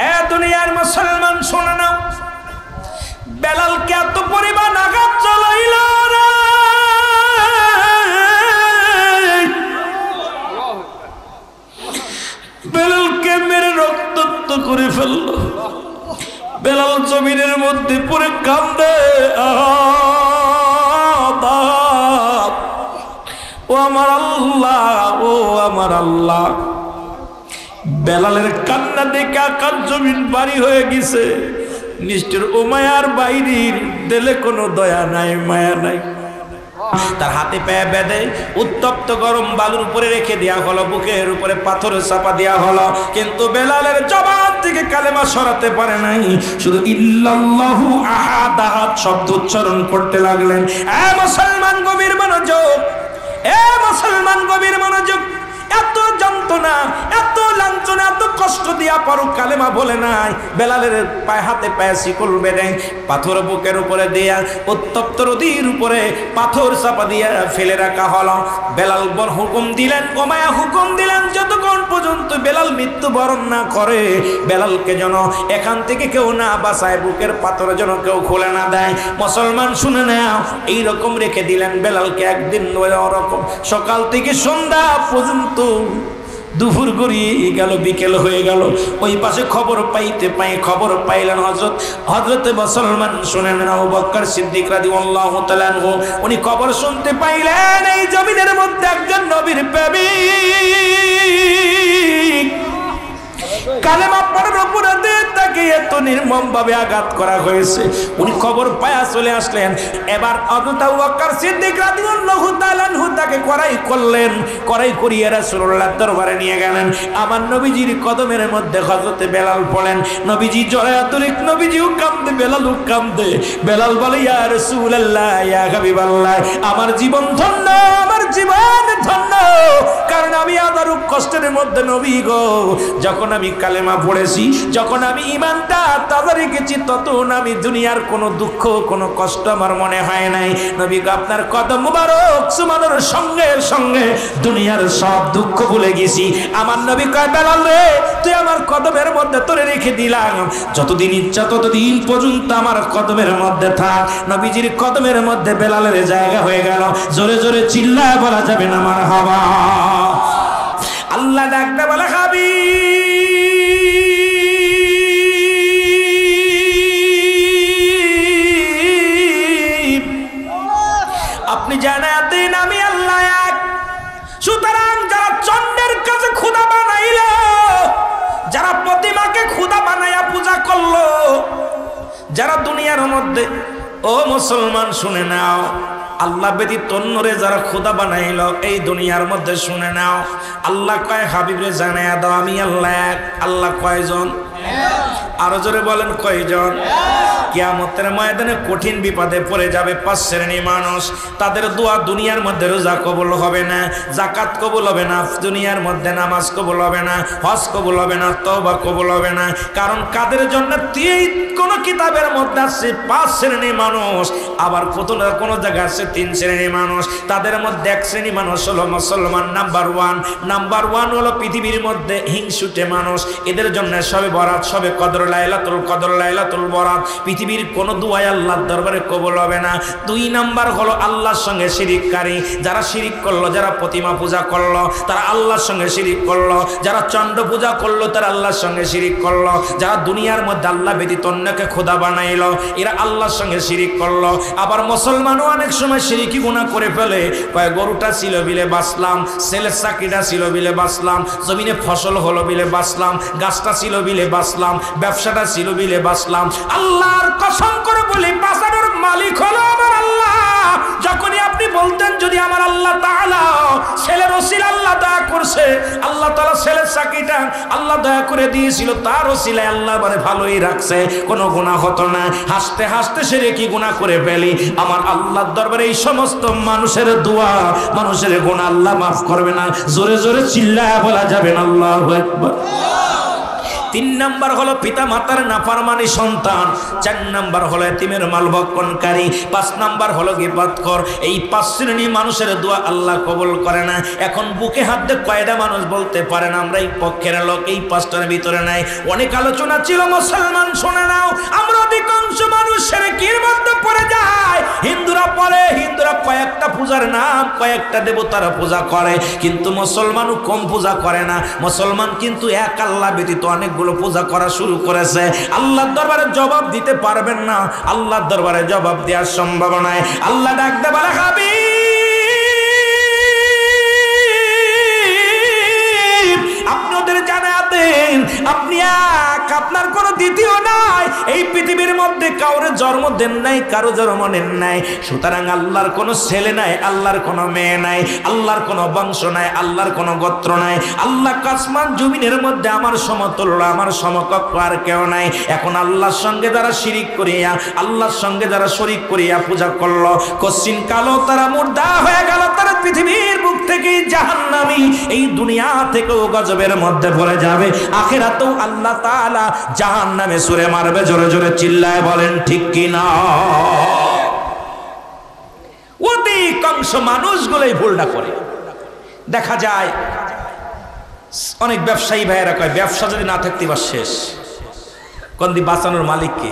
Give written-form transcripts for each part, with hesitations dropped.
এ দুনিয়ার মুসলমান শুনে নাও, বেলালকে এত পরিমাণ আঘাত চলাইল রে, বেলালকে মেরে রক্তাক্ত করে ফেলল। বেলাল জমিনের মধ্যে পড়ে কান্দে, ও আমার আল্লাহ, ও আমার আল্লাহ। বেলালের কান্না দেখে আকাশ জমিন ভারী হয়ে গেছে। নিষ্ঠুর উমাইয়ার বাইরের দিলে কোনো দয়া নাই, মায়া নাই। তার হাতে পায়ে বেঁধে উত্তপ্ত গরম বালুর উপরে রেখে দেওয়া হলো, বুকের উপরে পাথরের চাপা দেওয়া হলো, কিন্তু বেলালের জবান থেকে কালেমা সরাতে পারে নাই। শুধু ইল্লাল্লাহু আহাদ আহাদ শব্দ উচ্চারণ করতে লাগলেন। এ মুসলমান গভীর মনোযোগ, এ মুসলমান গভীর মনোযোগ। এত যন্ত্রণা, এত লাঞ্ছনা, এত কষ্ট দিয়া পরও কালেমা বলে নাই। বেলালের পায়ে হাতে পায়ে শিকল বেঁধে পাথর বুকের উপরে দিয়া উত্তপ্ত নদীর উপরে পাথর চাপা দিয়া ফেলে রাখা হলো। বেলাল হুকুম দিলেন, উমাইয়া হুকুম দিলেন, যতক্ষণ পর্যন্ত বেলাল মৃত্যুবরণ না করে, বেলালকে যেন এখান থেকে কেউ না বাঁচায়, বুকের পাথর যেন কেউ খুলে না দেয়। মুসলমান শুনে নাও, এইরকম রেখে দিলেন বেলালকে। একদিন ওরকম সকাল থেকে সন্ধ্যা পর্যন্ত, দুপুর গড়িয়ে গেল, বিকেল হয়ে গেল। ওই পাশে খবর পাইলেন হযরতে মুসলমান শুনেন আবু বকর সিদ্দিক রাদিয়াল্লাহু তাআলা আনহু, উনি খবর শুনতে পাইলেন এই জমিনের মধ্যে একজন নবীর প্রেমিক কালেমা পড়ার উপরে তাকে এত নির্মম ভাবে আঘাত করা হয়েছে। উনি খবর পায়া চলে আসলেন। এবার হযরত আবু বকর সিদ্দিক রাদিয়াল্লাহু তাআলা আনহু তাকে কড়াই করলেন, কড়াই করিয়ে রাসূলুল্লাহর দরবারে নিয়ে গেলেন। আমার নবীজির কদমের মধ্যে হযরতে বেলাল পড়েন। নবীজি জড়ায়াতরিক, নবীজিও কাঁদে, বেলালও কাঁদে। বেলাল বলে, ইয়া রাসূলুল্লাহ, ইয়া হাবিবাল্লাহ, আমার জীবন ধন্য, আমার জীবন ধন্য, কারণ আমি আদারুক কষ্টের মধ্যে নবী গো, যখন আমি কালেমা পড়েছি, যখন আমি ঈমানটা তাজা রেখেছি, তখন আমি দুনিয়ার কোনো দুঃখ, কোনো কষ্ট আমার মনে হয় নাই। নবী গো, আপনার কদম মুবারক চুমানোর সঙ্গে সঙ্গে দুনিয়ার সব দুঃখ ভুলে গেছি। আমার নবী কয়, বেলাল রে, তুই আমার কদমের মধ্যে তোরে রেখে দিলাম, যতদিন ইচ্ছা ততদিন পর্যন্ত আমার কদমের মধ্যে থাক। নবীজির কদমের মধ্যে বেলালের জায়গা হয়ে গেল। জোরে জোরে চিল্লায় বলা যাবে না মারহাবা। আল্লাহ ডাকতে বলে, আপনি জানায়া দিন আমি আল্লাহ এক। সুতরাং যারা চন্ডের কাছে খোদা বানাইল, যারা প্রতিমাকে খোদা বানাইয়া পূজা করলো, যারা দুনিয়ার মধ্যে, ও মুসলমান শুনে নাও, আল্লাহ ব্যতীত অন্যরে যারা খোদা বানাইল এই দুনিয়ার মধ্যে, শুনে নাও, আল্লাহ কয় হাবিবরে জানায়া দাও আমি আল্লাহ এক। আল্লাহ কয়জন? আরো জোরে বলেন, কয়জন? কিয়ামতের ময়দানে কঠিন বিপদে পড়ে যাবে 5 শ্রেণী মানুষ। তাদের দোয়া দুনিয়ার মধ্যে রোজা কবুল হবে না, যাকাত কবুল হবে না, দুনিয়ার মধ্যে নামাজ কবুল হবে না, হজ কবুল হবে না, তওবা কবুল হবে না। কারণ কাদের জন্য কোন কিতাবের মধ্যে আছে 5 শ্রেণী মানুষ, আবার কোন জায়গায় আছে 3 শ্রেণী মানুষ। তাদের মধ্যে 1 শ্রেণী মানুষ হলো মুসলমান, নাম্বার ওয়ান হলো পৃথিবীর মধ্যে হিংসুটে মানুষ। এদের জন্য সবে বরাত, সবে কদর, লাইলাতুল কদর, লাইলাতুল বরাত, পৃথিবীর কোন দুআই আল্লাহর দরবারে কবুল হবে না। 2 নাম্বার হলো আল্লাহর সঙ্গে শিরিককারী, যারা শিরিক করলো, যারা প্রতিমা পূজা করলো তারা আল্লাহর সঙ্গে শিরিক করলো, যারা চন্ড পূজা করলো তারা আল্লাহর সঙ্গে শিরিক করলো, যারা দুনিয়ার মধ্যে আল্লাহ ব্যতীত অন্যকে খোদা বানাইলো এরা আল্লাহর সঙ্গে শিরিক করলো। আবার মুসলমানও অনেক সময় শিরিকি গুনাহ করে ফেলে, কয় গরুটা ছিল বিলে বাঁচলাম, ছেলের চাকরিটা ছিল বিলে বাঁচলাম, জমিনে ফসল হলো বিলে বাঁচলাম, গাছটা ছিল বিলে বাঁচলাম, ব্যবসাটা ছিল বিলে বাঁচলাম। আল্লাহর কসম করে বলি, বাঁচানোর মালিক হলো আমার আল্লাহ। যখনই আপনি বলতেন যদি আমার আল্লাহ তাআলা ছেলের ওসিলা আল্লাহ দয়া করছে, আল্লাহ তাআলা ছেলের চাকরিটা আল্লাহ দয়া করে দিয়েছিল, তার ওসিলায় আল্লাহ মানে ভালোই রাখছে, কোনো গুনাহ হতো না। হাসতে হাসতে সে কি গুনাহ করে ফেলি, আমার আল্লাহর দরবারে এই সমস্ত মানুষের দোয়া, মানুষের গুনাহ আল্লাহ মাফ করবে না। জোরে জোরে চিল্লায়া বলা যাবে না আল্লাহু আকবার। তিন নাম্বার হলো পিতা মাতার নাফরমানি সন্তান, চার নাম্বার হলো এতিমের মাল ভক্ষণকারী, পাঁচ নাম্বার হলো গীবতখোর। এই পাঁচ শ্রেণী মানুষের দোয়া আল্লাহ কবুল করে না। এখন বুকে হাত দিয়ে কয়টা মানুষ বলতে পারেন আমরা এই পক্ষের লোক এই পাঁচটার ভিতরে নাই? অনেক আলোচনা ছিল, মুসলমান শুনে নাও, আমরা অধিকাংশ মানুষ শিরকের মধ্যে পড়ে যায়। হিন্দুরা পড়ে, হিন্দুরা কয়েকটা পূজার নাম, কয়েকটা দেবতার পূজা করে, কিন্তু মুসলমানও কম পূজা করে না। মুসলমান কিন্তু এক আল্লাহ ব্যতীত অনেকগুলো পূজা করা শুরু করেছে। আল্লাহর দরবারে জবাব দিতে পারবেন না, আল্লাহর দরবারে জবাব দেওয়ার সম্ভাবনা নাই। আল্লাহ ডাকতে বলে, হাবিব আপনি ওদের জানা দেন আপনি এক, আপনার কোনো দ্বিতীয় নাই। এই পৃথিবীর মধ্যে কাউরে জন্ম দেন নাই, কারো জন্ম নেন নাই। সুতরাং আল্লাহর কোনো ছেলে নাই, আল্লাহর কোনো মেয়ে নাই, আল্লাহর কোনো বংশ নাই, আল্লাহর কোনো গোত্র নাই। আল্লাহ আসমান জমিনের মধ্যে আমার সমতুল্য, আমার সমকক্ষ আর কেউ নাই। এখন আল্লাহর সঙ্গে যারা শিরিক করিয়া, আল্লাহর সঙ্গে যারা শরীক করিয়া পূজা করলো, কশ্চিন কালো তারা মুর্দা হয়ে গেল, তারা পৃথিবীর বুক থেকে জাহান্নামী, এই দুনিয়া থেকেও গজবের মধ্যে পড়ে যাবে, আখিরাতেও আল্লাহ তাআলা জাহান্নামে ছুঁড়ে মারবে। জোরে জোরে চিল্লায় বলেন ঠিক কি না? অধিকাংশ মানুষগুলোই ভুলটা করে। দেখা যায় অনেক ব্যবসায়ী ভাইয়েরা কয় ব্যবসা যদি না থাকতে বা শেষ, কোনদি বাঁচানোর মালিককে?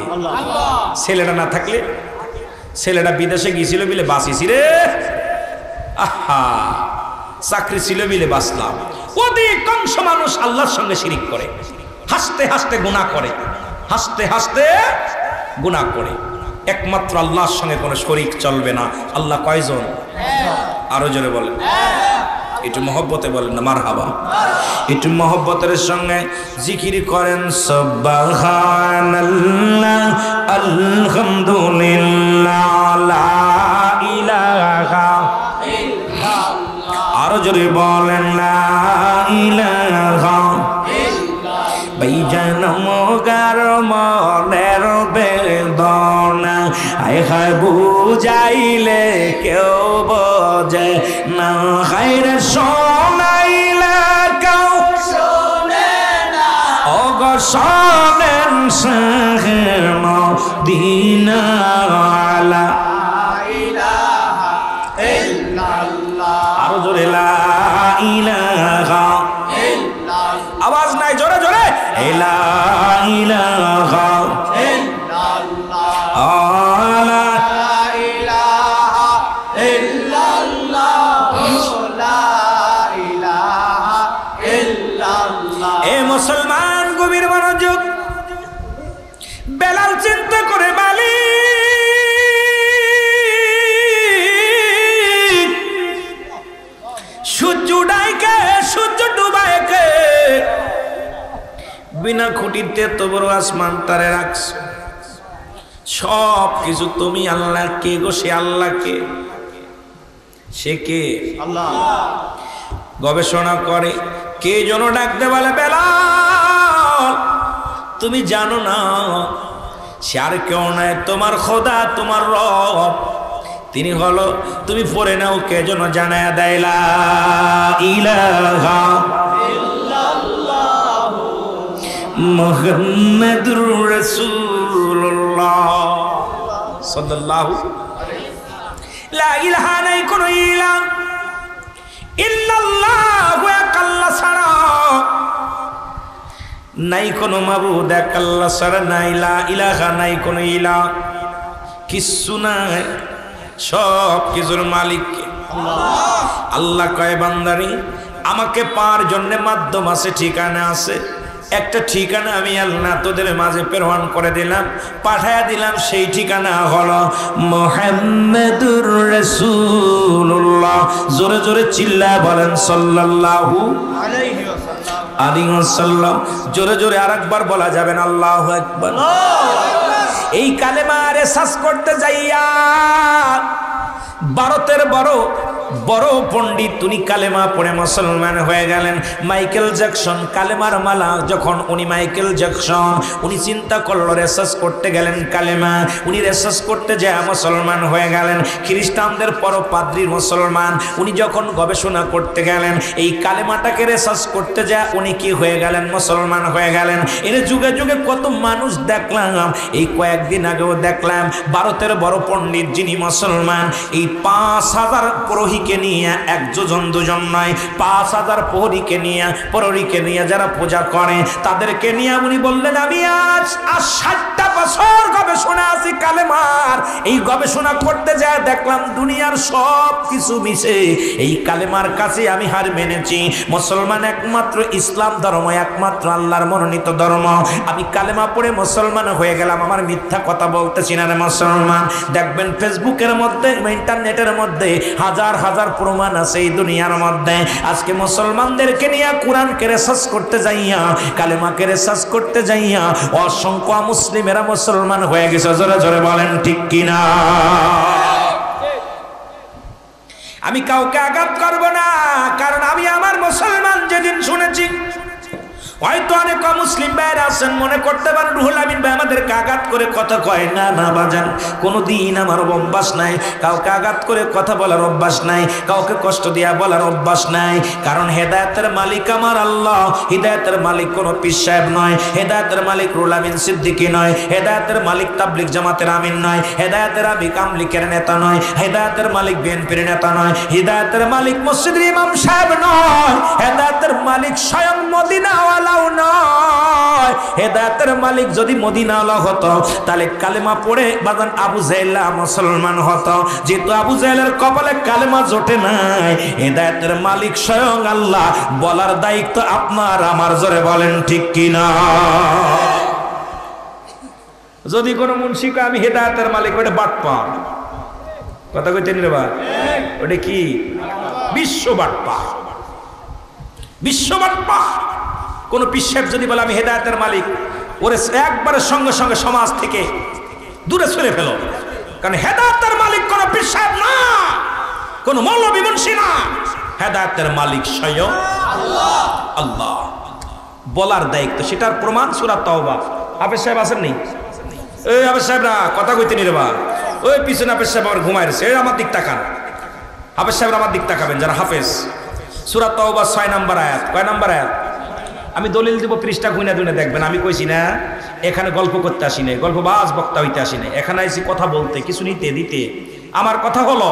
ছেলেটা না থাকলে, ছেলেটা বিদেশে গিয়েছিল বিলে বাঁচিছি রে, আহা চাকরি ছিল বিলে বাঁচলাম। অধিকাংশ মানুষ আল্লাহর সঙ্গে শিরিক করে, হাসতে হাসতে গুনাহ করে, হাসতে হাসতে গুনাহ করে। একমাত্র আল্লাহর সঙ্গে কোনো শরীক চলবে না। আল্লাহ কয়জন? আরো জোরে বলেন, একটু মহব্বতে বলেন না মারহাবা। একটু মহব্বতের সঙ্গে জিকির করেন সুবহানাল্লাহ, আলহামদুলিল্লাহ, লা ইলাহা ইল্লাল্লাহ। আরো জোরে বলেন লা ইলাহা ভাইজান মোগার মনের বেদনা আয় হায় বুঝাইলে কেউ বোঝে না, হায়রে শোনাইলে কেউ শোনে না, ওগো শোনেন শাহের মদিনা লা ইলাহা ইল্লাল্লাহ। আরো জোরে লা ইলাহা ইল্লাল্লাহ। আওয়াজ নাই, জোরে জোরে লা ইলাহা ইল্লাল্লাহ, লা ইলাহা ইল্লাল্লাহ, লা ইলাহা ইল্লাল্লাহ। এ মুসলমান গভীর মনোযোগ, বেলাল চিন্তা করে মালিক সূর্য উড়াইকে সূর্য ডুবাইকে, বিনা খুঁটিতে তো বড় আসমান তারে রাখছ, সব কিছু তুমি আল্লাহ। কে গো সে? আল্লাহ কে? সে কে? আল্লাহ। গবেষণা করে কে যেন ডাকতে বলে, বেলাল তুমি জানো না সে আর কেউ নয়, তোমার খোদা, তোমার রব। তিনি হলো, তুমি পড়ে নাও, কে যেন জানায়া দেয় লা ইলাহা ইল্লাল্লাহু মুহাম্মাদুর রাসূলুল্লাহ সাল্লাল্লাহু আলাইহি ওয়াসাল্লাম। লা ইলাহা নাই কোন ইলাহ, ইল্লাল্লাহু এক আল্লাহ ছাড়া নাই কোনো মাবুদ, এক আল্লাহ ছাড়া নাই। লা ইলাহা নাই কোন ইলাহ, কিচ্ছু নাই, সব কিছুর মালিক কে? আল্লাহ। আল্লাহ কয় বান্দারি আমাকে পাওয়ার জন্য মাধ্যম আছে, ঠিকানা আছে। একটা ঠিকানা আমি আল্লাহ তোদের মাঝে প্রেরণ করে দিলাম, পাঠায়া দিলাম। সেই ঠিকানা হলো মুহাম্মাদুর রাসূলুল্লাহ। জোরে জোরে চিল্লায় বলেন সাল্লাল্লাহু আলাইহি ওয়াসাল্লাম। জোরে জোরে আরেকবার বলা যাবেন আল্লাহু আকবার। এই কালেমা রিসার্চ করতে যাইয়া ভারতের বড় বড় পণ্ডিত, উনি কালেমা পড়ে মুসলমান হয়ে গেলেন। মাইকেল জ্যাকসন কালেমার মালা যখন উনি মাইকেল জ্যাকসন উনি চিন্তা করলো রিসার্চ করতে গেলেন কালেমা, উনি রিসার্চ করতে যায় মুসলমান হয়ে গেলেন। খ্রিস্টানদের পর পাদ্রী মুসলমান, উনি যখন গবেষণা করতে গেলেন এই কালেমাটাকে রিসার্চ করতে যায় উনি কি হয়ে গেলেন? মুসলমান হয়ে গেলেন। এর যুগে যুগে কত মানুষ দেখলাম, এই কয়েকদিন আগেও দেখলাম ভারতের বড় পণ্ডিত যিনি মুসলমান, এই 5000 প্রহরীকে নিয়ে, এক যোজন দুজন নয়, 5000 প্রহরীকে নিয়ে যারা পূজা করে তাদেরকে নিয়ে উনি বললেন আমি আজ 60টা বছর গবেষণা আছি কালেমার। এই গবেষণা করতে যায় দেখলাম দুনিয়ার সব কিছু মিশে এই কালেমার কাছে আমি হার মেনেছি। মুসলমান একমাত্র ইসলাম ধর্ম, একমাত্র আল্লাহর মনোনীত ধর্ম। আমি কালেমা পড়ে মুসলমান হয়ে গেলাম, আমার মিথ্যা কথা বলতেছি না রে মুসলমান। দেখবেন ফেসবুকের মধ্যে, ইন্টারনেটের মধ্যে হাজার হাজার প্রমাণ আছে এই দুনিয়ার মধ্যে। আজকে মুসলমানদেরকে নিয়ে কোরআনকে রিসার্চ করতে যাইয়া, কালেমাকে রিসার্চ করতে যাইয়া অসংখ্য মুসলিমেরা মুসলমান হয়ে গেছে। জোরে জোরে বলেন ঠিক কিনা? আমি কাউকে আঘাত করব না, কারণ আমি আমার মুসলমান যেদিন শুনেছি, হয়তো অনেক মুসলিম ভাইরা আছেন মনে করতে পারেন রুহুল আমিন ভাই আমাদেরকে আঘাত করে কথা কয়। না না বাজান, কোনোদিন আমার অভ্যাস নাই কাউকে আঘাত করে কথা বলার অভ্যাস নাই, কাউকে কষ্ট দিয়া বলার অভ্যাস নাই। কারণ হেদায়েতের মালিক আমার আল্লাহ, হেদায়েতের মালিক কোনো পীর সাহেব নয়, হেদায়েতের মালিক রুহুল আমিন সিদ্দিকী নয়, হেদায়েতের মালিক তাবলীগ জামাতের আমিন নয়, হেদায়েতের মালিক আমলিকের নেতা নয়, হেদায়েতের মালিক বিএনপির নেতা নয়, হেদায়েতের মালিক মসজিদের ইমাম সাহেব নয়, হেদায়েতের মালিক স্বয়ং মদিনাওয়ালা নয়। হেদায়েতের মালিক যদি মদিনাওয়ালা হতো তাহলে কালেমা পড়ে বাজান আবু জাহেল মুসলমান হতো। যেহেতু আবু জাহেলের কপালে কালেমা জোটে নাই, হেদায়েতের মালিক স্বয়ং আল্লাহ, বলার দায়িত্ব আপনার আমার। জোরে বলেন ঠিক কিনা? যদি কোনো মুন্সিকে আমি হেদায়েতের মালিক, ওটা বাটপার। কথা কইতেন রে বা, ওটা কি? বিশ্ব বাটপার, বিশ্ব বাটপার। কোন পীর সাহেব যদি বলে আমি হেদায়েতের মালিক, ওরে একবারে সঙ্গে সঙ্গে সমাজ থেকে দূরে সরে ফেলো। কারণ হেদায়েতের মালিক কোন পীর সাহেব না, কোন মৌলবী মুন্সি না, হেদায়েতের মালিক স্বয়ং আল্লাহ। আল্লাহ বলার দায়িত্ব, সেটার প্রমাণ সূরা তাওবা। হাফেজ সাহেব আছেন নি? এই হাফেজ সাহেবরা কথা কইতে নি রে বা, ওই পিছনে হাফেজ সাহেব আবার ঘুমায় রয়েছে, আমার দিক তাকান। হাফেজ সাহেব আমার দিক তাকাবেন যারা হাফেজ। সূরা তাওবা 6 নম্বর আয়াত। কয় নম্বর আয়াত? আমি দলিল দিব, পৃষ্ঠা গুইনা গুইনা দেখবেন। আমি কইছি না এখানে গল্প করতে আসি নাই, গল্পবাজ বক্তা হইতে আসি নাই, এখানে আইছি কথা বলতে, কিছু নিতে দিতে। আমার কথা হলো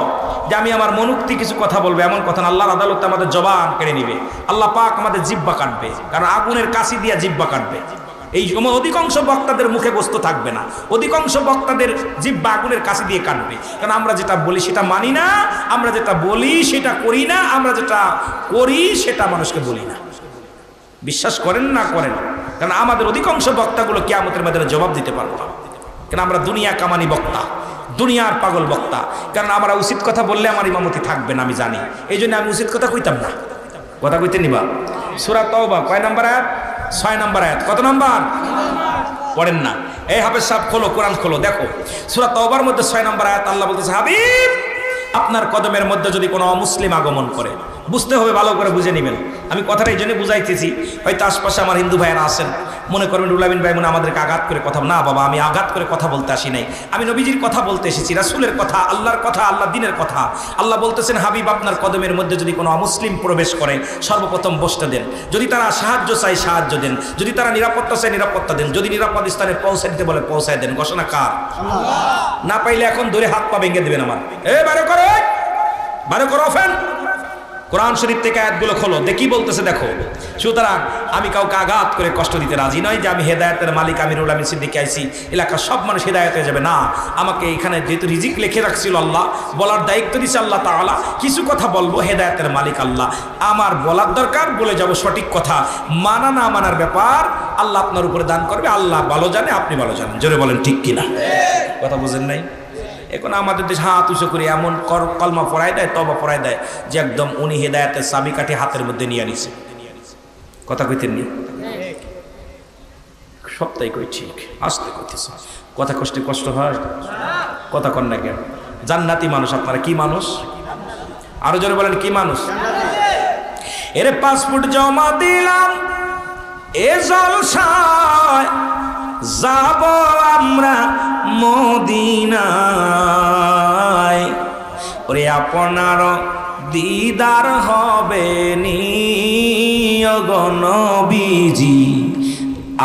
যে আমি আমার মনুক্তি কিছু কথা বলবো, এমন কথা না আল্লাহর আদালতে আমাদের জবান কেড়ে নিবে। আল্লাহ পাক আমাদের জিহ্বা কাটবে, কারণ আগুনের কাশি দিয়া জিহ্বা কাটবে। এই সময় অধিকাংশ বক্তাদের মুখে গোস্ত থাকবে না, অধিকাংশ বক্তাদের জিহ্বা আগুনের কাশি দিয়ে কাটবে। কারণ আমরা যেটা বলি সেটা মানি না, আমরা যেটা বলি সেটা করি না, আমরা যেটা করি সেটা মানুষকে বলি না। বিশ্বাস করেন না করেন, কারণ আমাদের অধিকাংশ বক্তাগুলো কিয়ামতের ময়দানে জবাব দিতে পারবো না। কারণ আমরা দুনিয়া কামানি বক্তা, দুনিয়ার পাগল বক্তা। কারণ আমরা উচিত কথা বললে আমার ইমামতি থাকবে না, আমি জানি। এই জন্য আমি উচিত কথা কইতাম না। কথা কইতে নিবা? সূরা তাওবা কয় নম্বর আয়াত? 6 নম্বর আয়াত। কত নম্বর? পড়েন না। এই হাফেজ সাহেব খোলো, কোরআন খোলো, দেখো সূরা তাওবার মধ্যে 6 নম্বর আয়াত। আল্লাহ বলতেছে, হাবিব আপনার কদমের মধ্যে যদি কোনো অমুসলিম আগমন করে, বুঝতে হবে, ভালো করে বুঝে নেবেন। আমি কথাটা এই জন্য বুঝাইতেছি, হয়তো আশপাশে আমার হিন্দু ভাইয়েরা আছেন, মনে করবেন রুহুল আমিন ভাই মনে আমাদেরকে আঘাত করে কথা। না বাবা, আমি আঘাত করে কথা বলতে আসি নাই, আমি নবীজির কথা বলতে এসেছি, রাসূলের কথা, আল্লাহর কথা, আল্লাহ দিনের কথা। আল্লাহ বলতেছেন, হাবিব আপনার কদমের মধ্যে যদি কোনো অমুসলিম প্রবেশ করে সর্বপ্রথম বসতে দেন, যদি তারা সাহায্য চায় সাহায্য দেন, যদি তারা নিরাপত্তা চায় নিরাপত্তা দেন, যদি নিরাপদ স্থানে পৌঁছে দিতে বলে পৌঁছায় দেন। ঘোষণা কার? না পাইলে এখন ধরে হাত পা ভেঙে দেবেন আমার। বারো করো, বারো করো ফেন। কোরআন শরীফ থেকে আয়াতগুলো খোলো, দেখি বলতেছে দেখো। সুতরাং আমি কাউকে আঘাত করে কষ্ট দিতে রাজি নয় যে আমি হেদায়েতের মালিক, আমি রুহুল আমিন সিদ্দিকী আইছি এলাকার সব মানুষ হেদায়েত হয়ে যাবে। না, আমাকে এখানে যেহেতু রিজিক লিখে রাখছিল আল্লাহ, বলার দায়িত্ব দিছে আল্লাহ তাআলা, কিছু কথা বলবো, হেদায়েতের মালিক আল্লাহ। আমার বলার দরকার, বলে যাব সঠিক কথা। মানা না মানার ব্যাপার আল্লাহ আপনার উপরে দান করবে, আল্লাহ ভালো জানে, আপনি ভালো জানেন। জোরে বলেন ঠিক কিনা? কথা বুঝেন নাই? এখন আমাদের দেশ হাত উঁচু করে এমন কলমা পড়ায় দেয়, তবা পড়ায় দেয় যে একদম উনি হেদায়েতের চাবিকাঠি হাতের মধ্যে নিয়ে নিছে। কথা কইতেন নি? সবটাই কই ঠিক, আসতে কইতেছ। কথা কষ্টে কষ্ট হয়, কথা কন না কেন? জান্নাতি মানুষ আপনারা। কি মানুষ? আরো জোরে বলেন কি মানুষ? এরে পাসপোর্ট জমা দিলাম, এ জলসায় যাব আমরা মদিনায়, ওরে আপনার দিদার হবে নি ওগো নবীজি,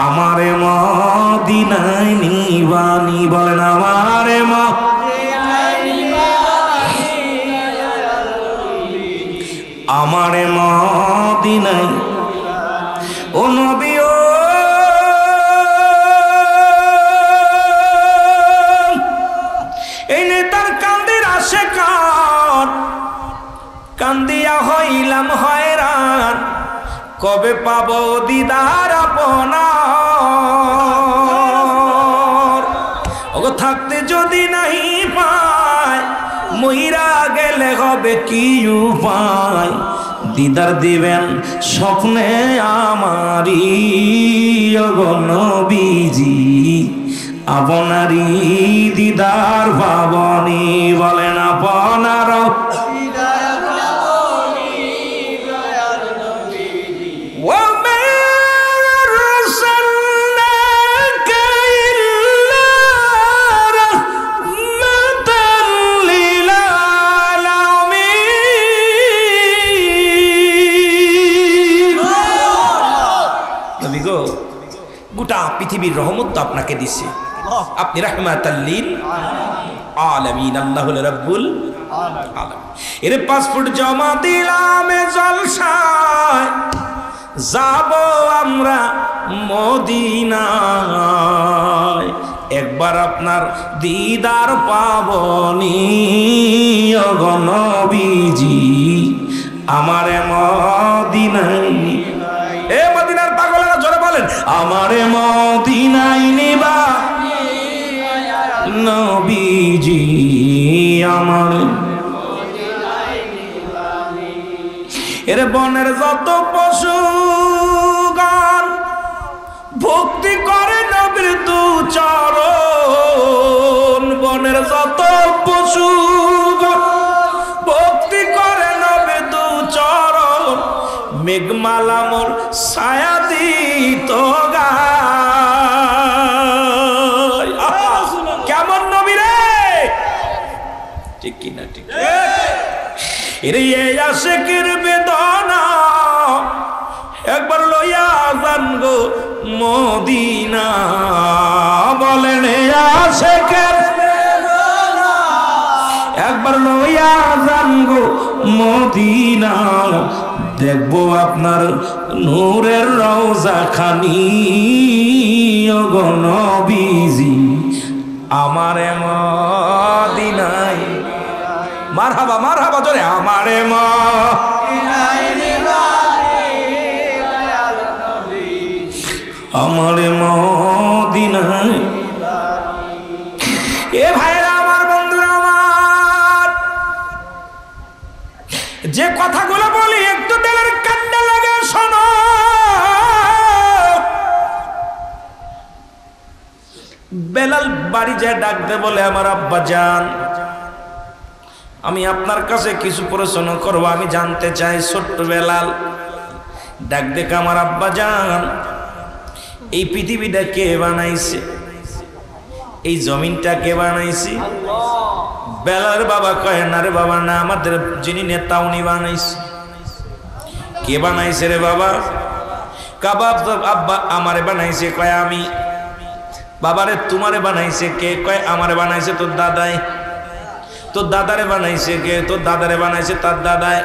আমারে মদিনায় নিবানি। বলেন আমারে আমারে মদিনায় ও নবী ও এই নেতার কান্দের আশেকার কান্দিয়া হইলাম হয়রান, কবে পাবো দিদার আপনার, ওগো থাকতে যদি নাই পায় মহিরা গেলে হবে কি উপায়, দিদার দিবেন স্বপ্নে আমারি ওগো নবীজি, আপনারই দিদার পাবনি। বলেন আপনার গোটা পৃথিবীর রহমত তো আপনাকে দিছে, আপনি রাহমাতাল লিল আলামিন, আল্লাহুল রাব্বুল আলামিন। এর পাসপোর্ট জমা দিলাম, জলসায় যাব আমরা মদিনায়, একবার আপনার দিদার পাবনি ওগো নবীজি, আমারে মদিনায়। এ মদিনার পাগলেরা জোরে বলেন আমারে মদিনায় নিবা নবীজি, আমার এর বনের যত পশু গান ভক্তি করে নবীর দু চরণ, বনের যত পশু ভক্তি করে নবীর দু চরণ, মেঘমালা মোর ছায়া দিত গায়। কেমন নবী রে, ঠিক কিনা? ঠিক। এর আশিকের বেদনা একবার লইয়া যান গো মদিনা, বলেন আশিকের বেদনা একবার লইয়া যান গো মদিনা, দেখবো আপনার নূরের রওজা খানি ওগো নবীজি, আমারে মদিনায়। মারহাবা মারহাবা জোরে আমারে আমারে মদিনায়। এ ভাইরা আমার, বন্ধুরা আমার, যে কথাগুলো বলি একটু দিলের কান্না লাগে শোনো। বেলাল বাড়ি যায় ডাক দে, বলে আমার আব্বা জান, আমি আপনার কাছে কিছু প্রশ্ন করবো, আমি জানতে চাই। ছোট্ট বেলাল ডাক দেখ আমার আব্বা জান, এই পৃথিবীটা কে বানাইছে, এই জমিনটা কে বানাইছে? বেলার বাবা কয় না রে বাবা না, আমাদের যিনি নেতা উনি বানাইছে। কে বানাইছে রে বাবা? কাবাব আব্বা আমারে বানাইছে। কয় আমি। বাবারে তোমারে বানাইছে কে? কয় আমারে বানাইছে তোর দাদাই। তোর দাদারে বানাইছে কে? তোর দাদারে বানাইছে তার দাদাই।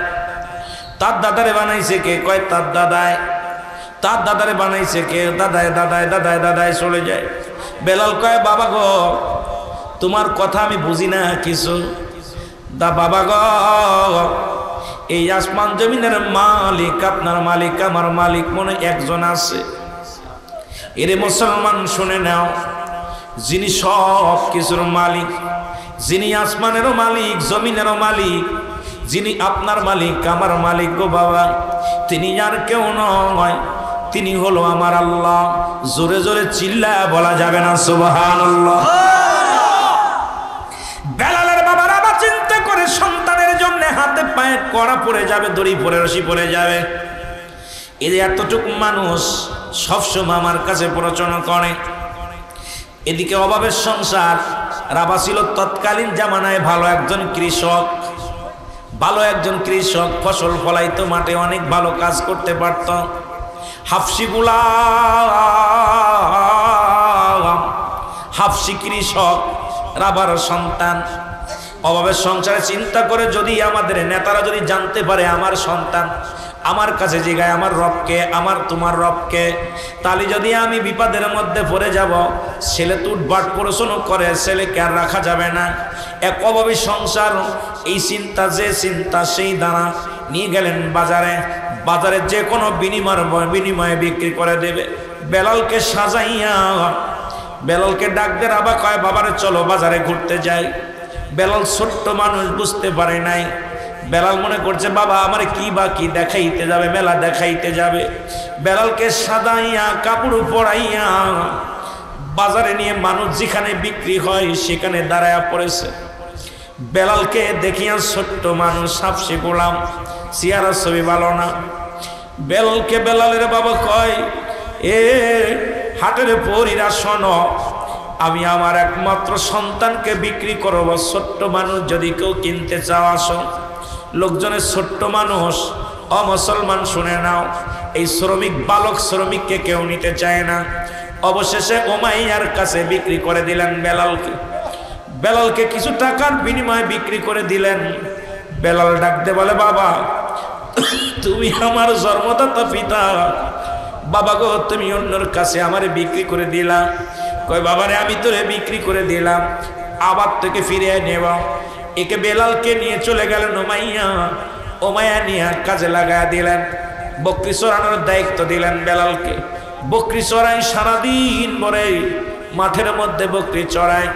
তার দাদারে বানাইছে কে? কয় তার দাদাই। তার দাদারে বানাইছে কে? দাদাই দাদাই দাদাই দাদাই চলে যায়। বেলাল কয় বাবা গো, তোমার কথা আমি বুঝি না কিছু। দা বাবা গো, এই আসমান জমিনের মালিক আপনার মালিক, আমার মালিক মনে একজন আছে। এরে মুসলমান শুনে নাও, যিনি সব কিছুর মালিক, যিনি আসমানেরও মালিক জমিনেরও মালিক, যিনি আপনার মালিক আমার মালিক গো বাবা, তিনি আর কেউ নয়, তিনি হলো আমার আল্লাহ। জোরে জোরে চিল্লায় বলা যাবে না সুবহানাল্লাহ। বেলালের বাবার আবার চিন্তা করে সন্তানের জন্য হাতে পায়ে কড়া পড়ে যাবে, দড়ি পড়ে, রশি পড়ে যাবে। এই এতটুকু মানুষ সবসময় আমার কাছে প্ররোচনা করে। এদিকে অভাবের সংসার। রাবা ছিল তৎকালীন জামানায় ভালো একজন কৃষক, ফসল ফলাইতো মাঠে, অনেক ভালো কাজ করতে পারত। হাফসি গোলাম, হাফসি কৃষক, রাবার সন্তান। অভাবের সংসারে চিন্তা করে, যদি আমাদের নেতারা যদি জানতে পারে আমার সন্তান আমার কাছে জিগায় আমার রবকে, আমার তোমার রবকে, তাহলে যদি আমি বিপদের মধ্যে পড়ে যাব। ছেলে টুটবাট পড়াশোনা করে, ছেলেকে আর রাখা যাবে না। এক অভাবী সংসার, এই চিন্তা, যে চিন্তা সেই দানা নিয়ে গেলেন বাজারে যে কোনো বিনিময়ে বিক্রি করে দেবে। বেলালকে সাজাইয়া, বেলালকে ডাক দে, রাবা কয় বাবারে চলো বাজারে ঘুরতে যাই। বেলাল ছোট্ট মানুষ, বুঝতে পারে নাই। বেলাল মনে করছে বাবা আমার কি বা কি দেখাইতে যাবে, মেলা দেখাইতে যাবে। বেলালকে সাজাইয়া, কাপড় পরাইয়া বাজারে নিয়ে মানুষ যেখানে বিক্রি হয় সেখানে দাঁড়ায়া পড়েছে। বেলালকে দেখিয়া ছোট্ট মানুষ, হাফসি গোলাম, চেহারা ছবি ভালো না। বেলালের বাবা কয়, এ হাটের পরীরা শোনো, আমি আমার একমাত্র সন্তানকে বিক্রি করব, ছোট্ট মানুষ যদি কেউ কিনতে চাও আসো। লোকজনের ছোট্ট মানুষ, অমুসলমান, শুনে নাও, এই শ্রমিক, বালক শ্রমিককে কেউ নিতে চায় না। অবশেষে উমাইয়ার কাছে বিক্রি করে দিলেন বেলালকে কিছু টাকার বিনিময়ে বিক্রি করে দিলেন। বেলাল ডাকতে বলে, বাবা তুমি আমার জন্মদাতা পিতা, বাবা গো তুমি অন্যর কাছে আমারে বিক্রি করে দিলা। কয় বাবারে আমি তোরে বিক্রি করে দিলাম, আবার তোকে ফিরিয়ে নেব। একে বেলালকে নিয়ে চলে গেলেন উমাইয়া নিয়ে কাজে লাগায় দিলেন। বকরি চড়ানোর দায়িত্ব দিলেন বেলালকে। বকরি চড়ায়, সারাদিন ভরে মাঠের মধ্যে বকরি চড়ায়,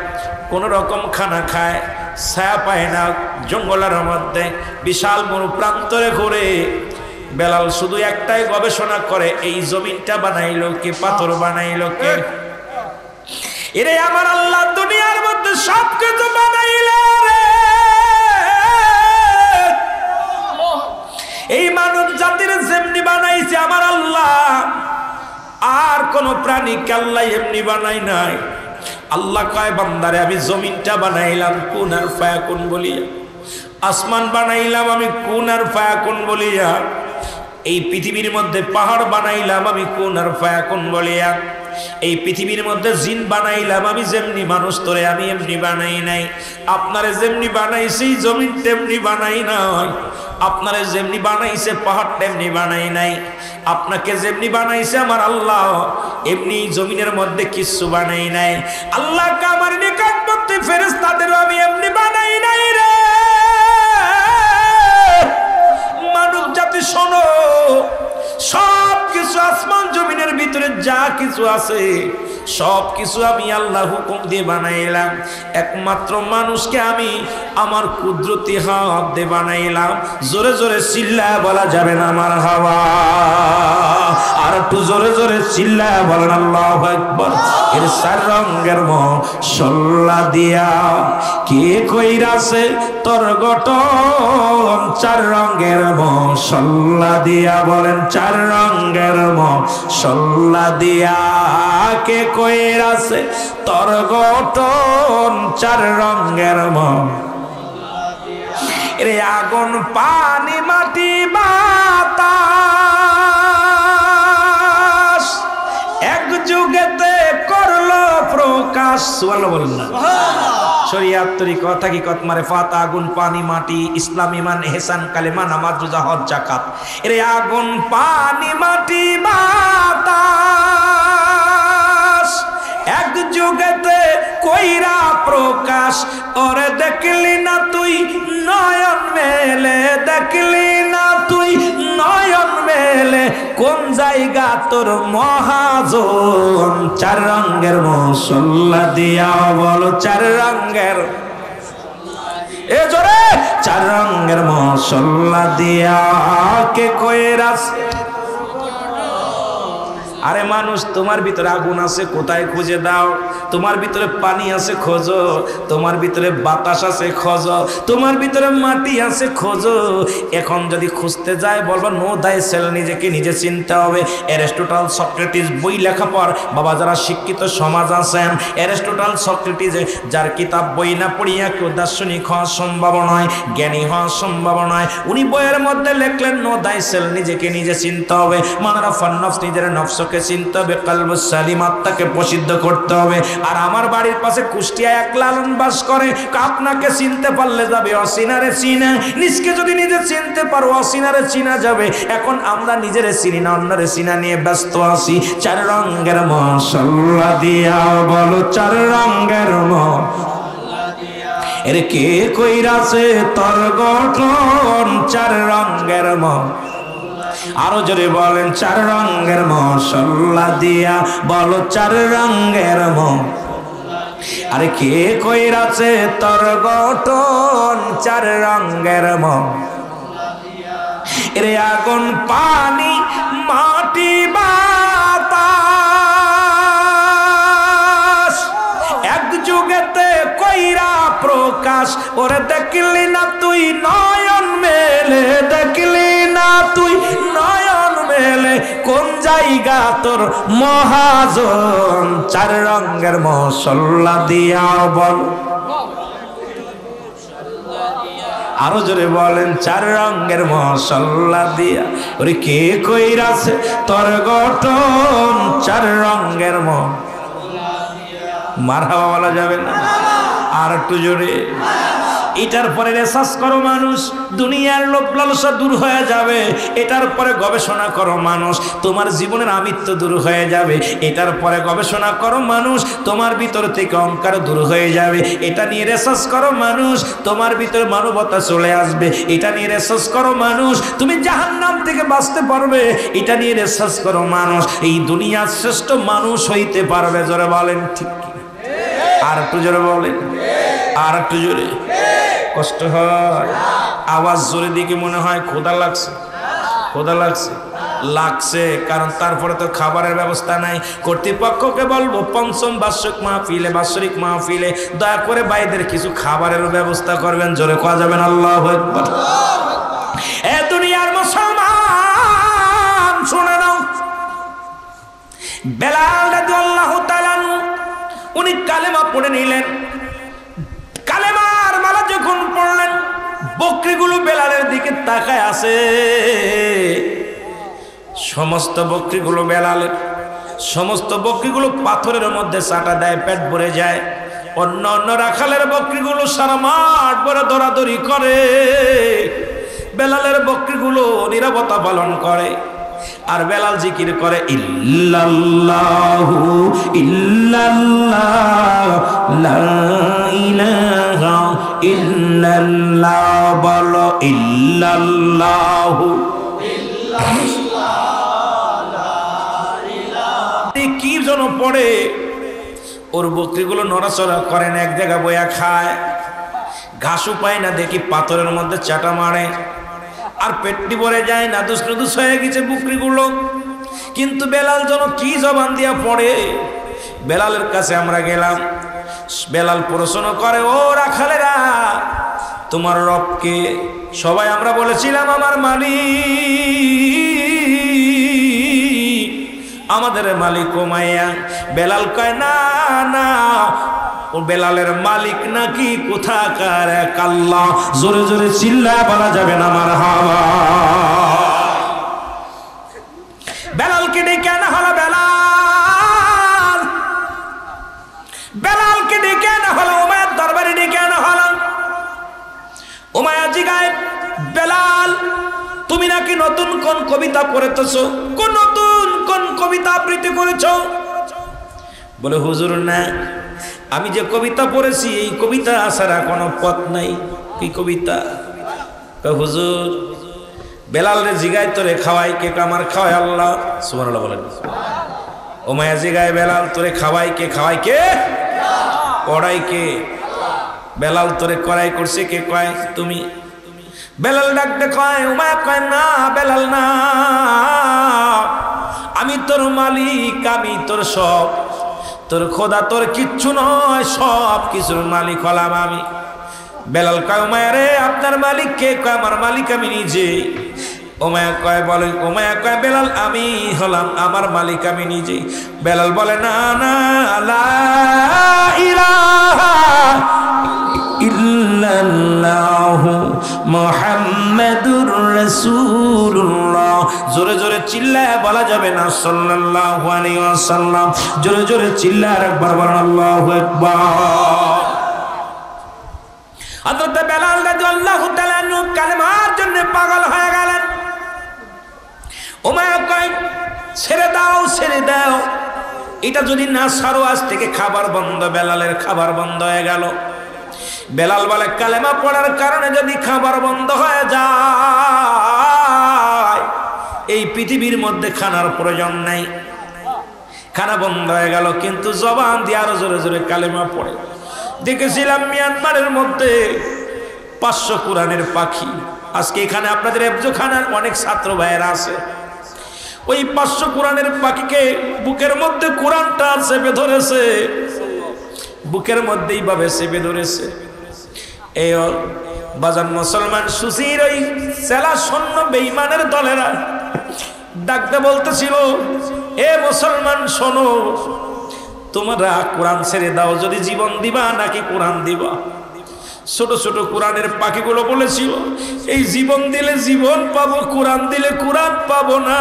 কোনো রকম খানা খায়, ছায়া পায় না, জঙ্গলের মধ্যে বিশাল মরু প্রান্তরে ঘুরে। বেলাল শুধু একটাই গবেষণা করে, এই জমিনটা বানাইলো কে, পাথর বানাইলো কে? এরে আমার আল্লাহ দুনিয়ার মধ্যে সব কিছু বানাইলে রে, এই মানব জাতির যেমনি বানাইছে আমার আল্লাহ, আর কোন প্রাণীকে আল্লাহ এমনি বানাই নাই। আল্লাহ কয় বান্দারে আমি জমিনটা বানাইলাম কুন আর ফায়াকুন বলিয়া, আসমান বানাইলাম আমি কুন আর ফায়াকুন বলিয়া, এই পৃথিবীর মধ্যে পাহাড় বানাইলাম আমি কুন আর ফায়াকুন বলিয়া, এই পৃথিবীর মধ্যে জিন বানাইলাম আমি যেমনি, মানুষ তোরে আমি এমনি বানাই নাই। আপনারে যেমনি বানাইছি জমিন তেমনি বানাই নাই, আপনারে যেমনি বানাইছে পাহাড় তেমনি বানাই নাই, আপনাকে যেমনি বানাইছে আমার আল্লাহ এমনি জমিনের মধ্যে কিছু বানাই নাই। আল্লাহ আমার নিকটবর্তী ফেরেশতাদেরও আমি এমনি বানাই নাই রে। মানব জাতি শোনো, সব কিছু আসমান জমিনের ভিতরে যা কিছু আছে সব কিছু আমি আল্লাহ হুকুম দিয়ে বানাইলাম। একমাত্র মানুষকে আমি আমার কুদরতি হাত দিয়ে বানাইলাম। জোরে জোরে চিল্লায় বলা যাবে না আমার হাওয়া, আর একটু জোরে জোরে চিল্লায় বলেন আল্লাহু আকবার। এর চার রঙের মশলা দিয়া কে কইরাছে তোর গঠন, চার রঙের মশলা দিয়া, বলেন চার রঙের মশলা দিয়া কে কইরাছে তোর গঠন, চার রঙের রে, আগুন পানি মাটি বাতাস এক যুগেতে করলো প্রকাশ। সুবহানাল্লাহ বলেন না? শরিয়াত তরিকত হাকিকত মারিফাত, আগুন পানি মাটি, ইসলাম ঈমান ইহসান কালেমা নামাজ রোজা হজ যাকাত, এরে আগুন পানি মাটি বাতাস এক যুগেতে কইরা প্রকাশ। ওরে দেখলি না তুই নয়ন মেলে, দেখলি না তুই নয়ন মেলে, কোন জায়গা তোর মহাজন, চার রঙের মশলা দিয়া, বলো চার রঙের, এ জোরে, চার রঙের মশলা দিয়া কে কইরাছে, আরে মানুষ, তোমার ভিতরে আগুন আছে, কোথায় খুঁজে দাও। তোমার ভিতরে পানি আছে, খোঁজো। তোমার ভিতরে বাতাস আছে, খোঁজো। তোমার ভিতরে মাটি আছে, খোঁজো। এখন যদি খুঁজতে যায়, বলবো নো দাই সেল, নিজেকে নিজে চিনতে হবে। অ্যারিস্টটল, সক্রেটিস বই লেখা পর বাবা, যারা শিক্ষিত সমাজ আছেন, অ্যারিস্টটল সক্রেটিস যার কিতাব বই না পড়িয়া কেউ দার্শনিক হওয়া সম্ভব নয়, জ্ঞানী হওয়া সম্ভব নয়। উনি বইয়ের মধ্যে লিখলেন নো দাই সেল, নিজেকে নিজে চিনতে হবে। মানারা ফান্নফস, নিজের নফসকে চিনতে হবে। কালবুস সালিম, আত্মাকে প্রসিদ্ধ করতে হবে। আর আমার বাড়ির পাশে কুষ্টিয়া এক লালন বাস করে। আপনাকে চিনতে পারলে যাবে, অচিনারে চিনা। নিজকে যদি নিজে চিনতে পারো, অচিনারে চিনা যাবে। এখন আমরা নিজেরে চিনি না, অন্যরে চিনা নিয়ে ব্যস্ত আছি। চার রঙের মশলা দিয়া বলো, চার রঙের মশলা দিয়া এর কে কইরাছে তোর গঠন, চার রঙের আরো জোরে বলেন, চার রঙের মশলা দিয়া বলো, চার রঙের আরে কে কইরাছে তোর গঠন, চার রঙের এরে আগুন, পানি, মাটি, বাতাস এক যুগেতে কইরা প্রকাশ। ওরে দেখলি না তুই নয়ন মেলে, দেখলি না তুই নয়ন মেলে, কোন জায়গা তোর মহাজন, চার রঙের মশলা দিয়া বল। আরো জোরে বলেন, চার রঙের মশলা দিয়া ওরে কে কইরাছে তোর গঠন, চার রঙের মারহাবা বলা যাবে না? আর একটু জোরে। এটার পরে রিসার্চ করো মানুষ, দুনিয়ার লোভ লালসা দূর হয়ে যাবে। এটার পরে গবেষণা করো মানুষ, তোমার জীবনের আমিত্ব দূর হয়ে যাবে। এটার পরে গবেষণা করো মানুষ, তোমার ভিতর থেকে অহংকার দূর হয়ে যাবে। এটা নিয়ে রিসার্চ করো মানুষ, তোমার ভিতরে মানবতা চলে আসবে। এটা নিয়ে রিসার্চ করো মানুষ, তুমি জাহান্নাম থেকে বাঁচতে পারবে। এটা নিয়ে রিসার্চ করো মানুষ, এই দুনিয়ার শ্রেষ্ঠ মানুষ হইতে পারবে। জোরে বলেন ঠিক কি? আর একটু জোরে বলেন, আর একটু জোরে। কষ্ট হয়, আওয়াজ জোরে দিকে মনে হয় ক্ষুধা লাগছে। ক্ষুধা লাগছে, লাগছে কারণ তারপরে তো খাবারের ব্যবস্থা নাই। কর্তৃপক্ষকে বলবো, পঞ্চম বার্ষিক মাহফিলে, বাৎসরিক মাহফিলে দয়া করে ভাইদের কিছু খাবারের ব্যবস্থা করবেন। জোরে কোয়া যাবেন আল্লাহু আকবার। এ দুনিয়ার মুসলমান শুনে নাও, বেলাল রাদিয়াল্লাহু তাআলা উনি কালেমা পড়ে নিলেন। কালেমার মালা যখন পড়লেন, বকরিগুলো বেলালের দিকে তাকায় আছে। সমস্ত বকরিগুলো বেলালের, সমস্ত বকরিগুলো পাথরের মধ্যে চাটা দেয়, পেট ভরে যায়। অন্য অন্য রাখালের বকরিগুলো সারা মাঠ ভরে দৌড়াদৌড়ি করে, বেলালের বকরিগুলো নীরবতা পালন করে। আর বেলাল জিকির করে, ইল্লাল্লাহু ইল্লাল্লাহ লা ইলাহা ইল্লাল্লাহ, বলো ইল্লাল্লাহু কি যেন পড়ে। ওর বকরিগুলো নড়াচড়া করে না, এক জায়গা বইয়া খায়। ঘাসও পায় না দেখি পাথরের মধ্যে চাটা মারে। আর পেটটি ভরে যায় না, দুস হয়ে গেছে বকরিগুলো। কিন্তু বেলাল যেন কি জবান দিয়া পড়ে। বেলালের কাছে আমরা গেলাম, বেলাল প্রশ্ন করে, ও রাখালেরা, তোমার রবকে? সবাই আমরা বলেছিলাম আমার মালিক, আমাদের মালিক ও মাইয়া। বেলাল কয়, না না, ও বেলালের মালিক নাকি কোথাকার এক আল্লাহ। জোরে জোরে চিল্লায় বলা যাবে না মারহাবা। বেলালকে ডেকে আনা হলো, বেলাল, বেলালকে ডেকে আনা হলো, উমাইয়ার দরবারে ডেকে আনা হলো। উমাইয়া জিগায়, বেলাল তুমি নাকি নতুন কোন কবিতা পড়েতেছো? কোন নতুন কোন কবিতা আবৃত্তি করেছো? বলে, হুজুর না, আমি যে কবিতা পড়েছি এই কবিতা ছাড়া কোনো পথ নাই। কি কবিতা? হুজুর, বেলাল রে জিগায় তোরে খাওয়াই কে? আমার খাওয়াই আল্লাহ। সুবহানাল্লাহ বলেন। উমাইয়া জিগায়, বেলাল তোরে খাওয়াই কে? খাওয়াই কে? পড়াই কে? বেলাল তোরে করাই করছে কে? কয় তুমি। বেলাল ডাকতে কয়, উমাইয়া কয়, না বেলাল না, আমি তোর মালিক, আমি তোর সব, তোর খোদা তোর কিচ্ছু নয়, সব কিছুর মালিক হলাম আমি। বেলাল কয় উমাইয়া রে আপনার মালিক কে? কয় আমার মালিক আমি নিজে। উমাইয়া কয় বলে, উমাইয়া কয় বেলাল আমি হলাম আমার মালিক আমি নিজে। বেলাল বলে না না, লা ইলাহা ইল্লাল্লাহু মুহাম্মাদুর রাসূলুল্লাহ। জোরে জোরে চিল্লায় বলা যাবে না সাল্লাল্লাহু আলাইহি ওয়াসাল্লাম? জোরে জোরে চিল্লায় একবার বলেন আল্লাহু আকবার। হযরত বেলাল রাদিয়াল্লাহু তাআলা আনহু কালেমার জন্য পাগল হয়ে গেলেন। উমাইয়া কয় ছেড়ে দাও, ছেড়ে দাও, এটা যদি না ছাড়ো আজ থেকে খাবার বন্ধ। বেলালের খাবার বন্ধ হয়ে গেল। বেলাল বলে কালেমা পড়ার কারণে যদি খাবার বন্ধ হয়ে যায় এই পৃথিবীর মধ্যে খানার প্রয়োজন নাই। খানা বন্ধ হয়ে গেল, কিন্তু জবান দিয়ে আরো জোরে জোরে কালেমা পড়ে। দেখেছিলাম মিয়ানমারের মধ্যে 500 কোরআনের পাখি। আজকে এখানে আপনাদের এফজোখানার অনেক ছাত্র ভাইয়েরা আছে। ওই 500 কোরআনের পাখিকে বুকের মধ্যে কোরআনটা চেপে ধরেছে, বুকের মধ্যেই ভাবে চেপে ধরেছে। এই বাজান মুসলমান সুসির ওই সেলা সৈন্য বেঈমানের দলেরা ডাকতে বলতেছিল, এ মুসলমান শোনো, তোমরা কোরআন ছেড়ে দাও, যদি জীবন দিবা নাকি কোরআন দিবা? ছোট ছোট কোরআনের পাখিগুলো বলেছিল, এই জীবন দিলে জীবন পাবো, কোরআন দিলে কোরআন পাবো না।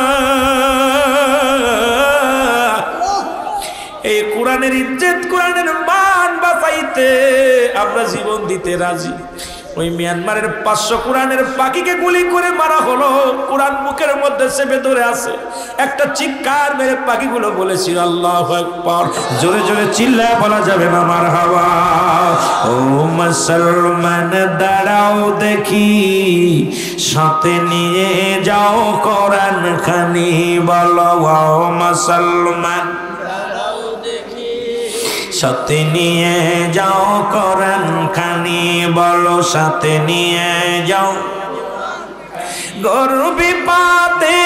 এই কোরআনের ইজ্জত, কোরআনের মান বাঁচাইতে আমরা জীবন দিতে রাজি। ওই মিয়ানমারের 500 কোরআনের পাখিকে গুলি করে মারা হলো, কোরআন মুখের মধ্যে চেপে ধরে আছে। একটা চিৎকার মেরে পাখিগুলো বলেছিল আল্লাহু আকবার। জোরে জোরে চিল্লায় বলা যাবে না মারহাবা। ও মুসলমান দাঁড়াও দেখি, সাথে নিয়ে যাও কোরআন খানি, বলো ও মুসলমান সাথে নিয়ে যাও কোরআন খানি, বলো সাথে নিয়ে যাও। ঘোর বিপদে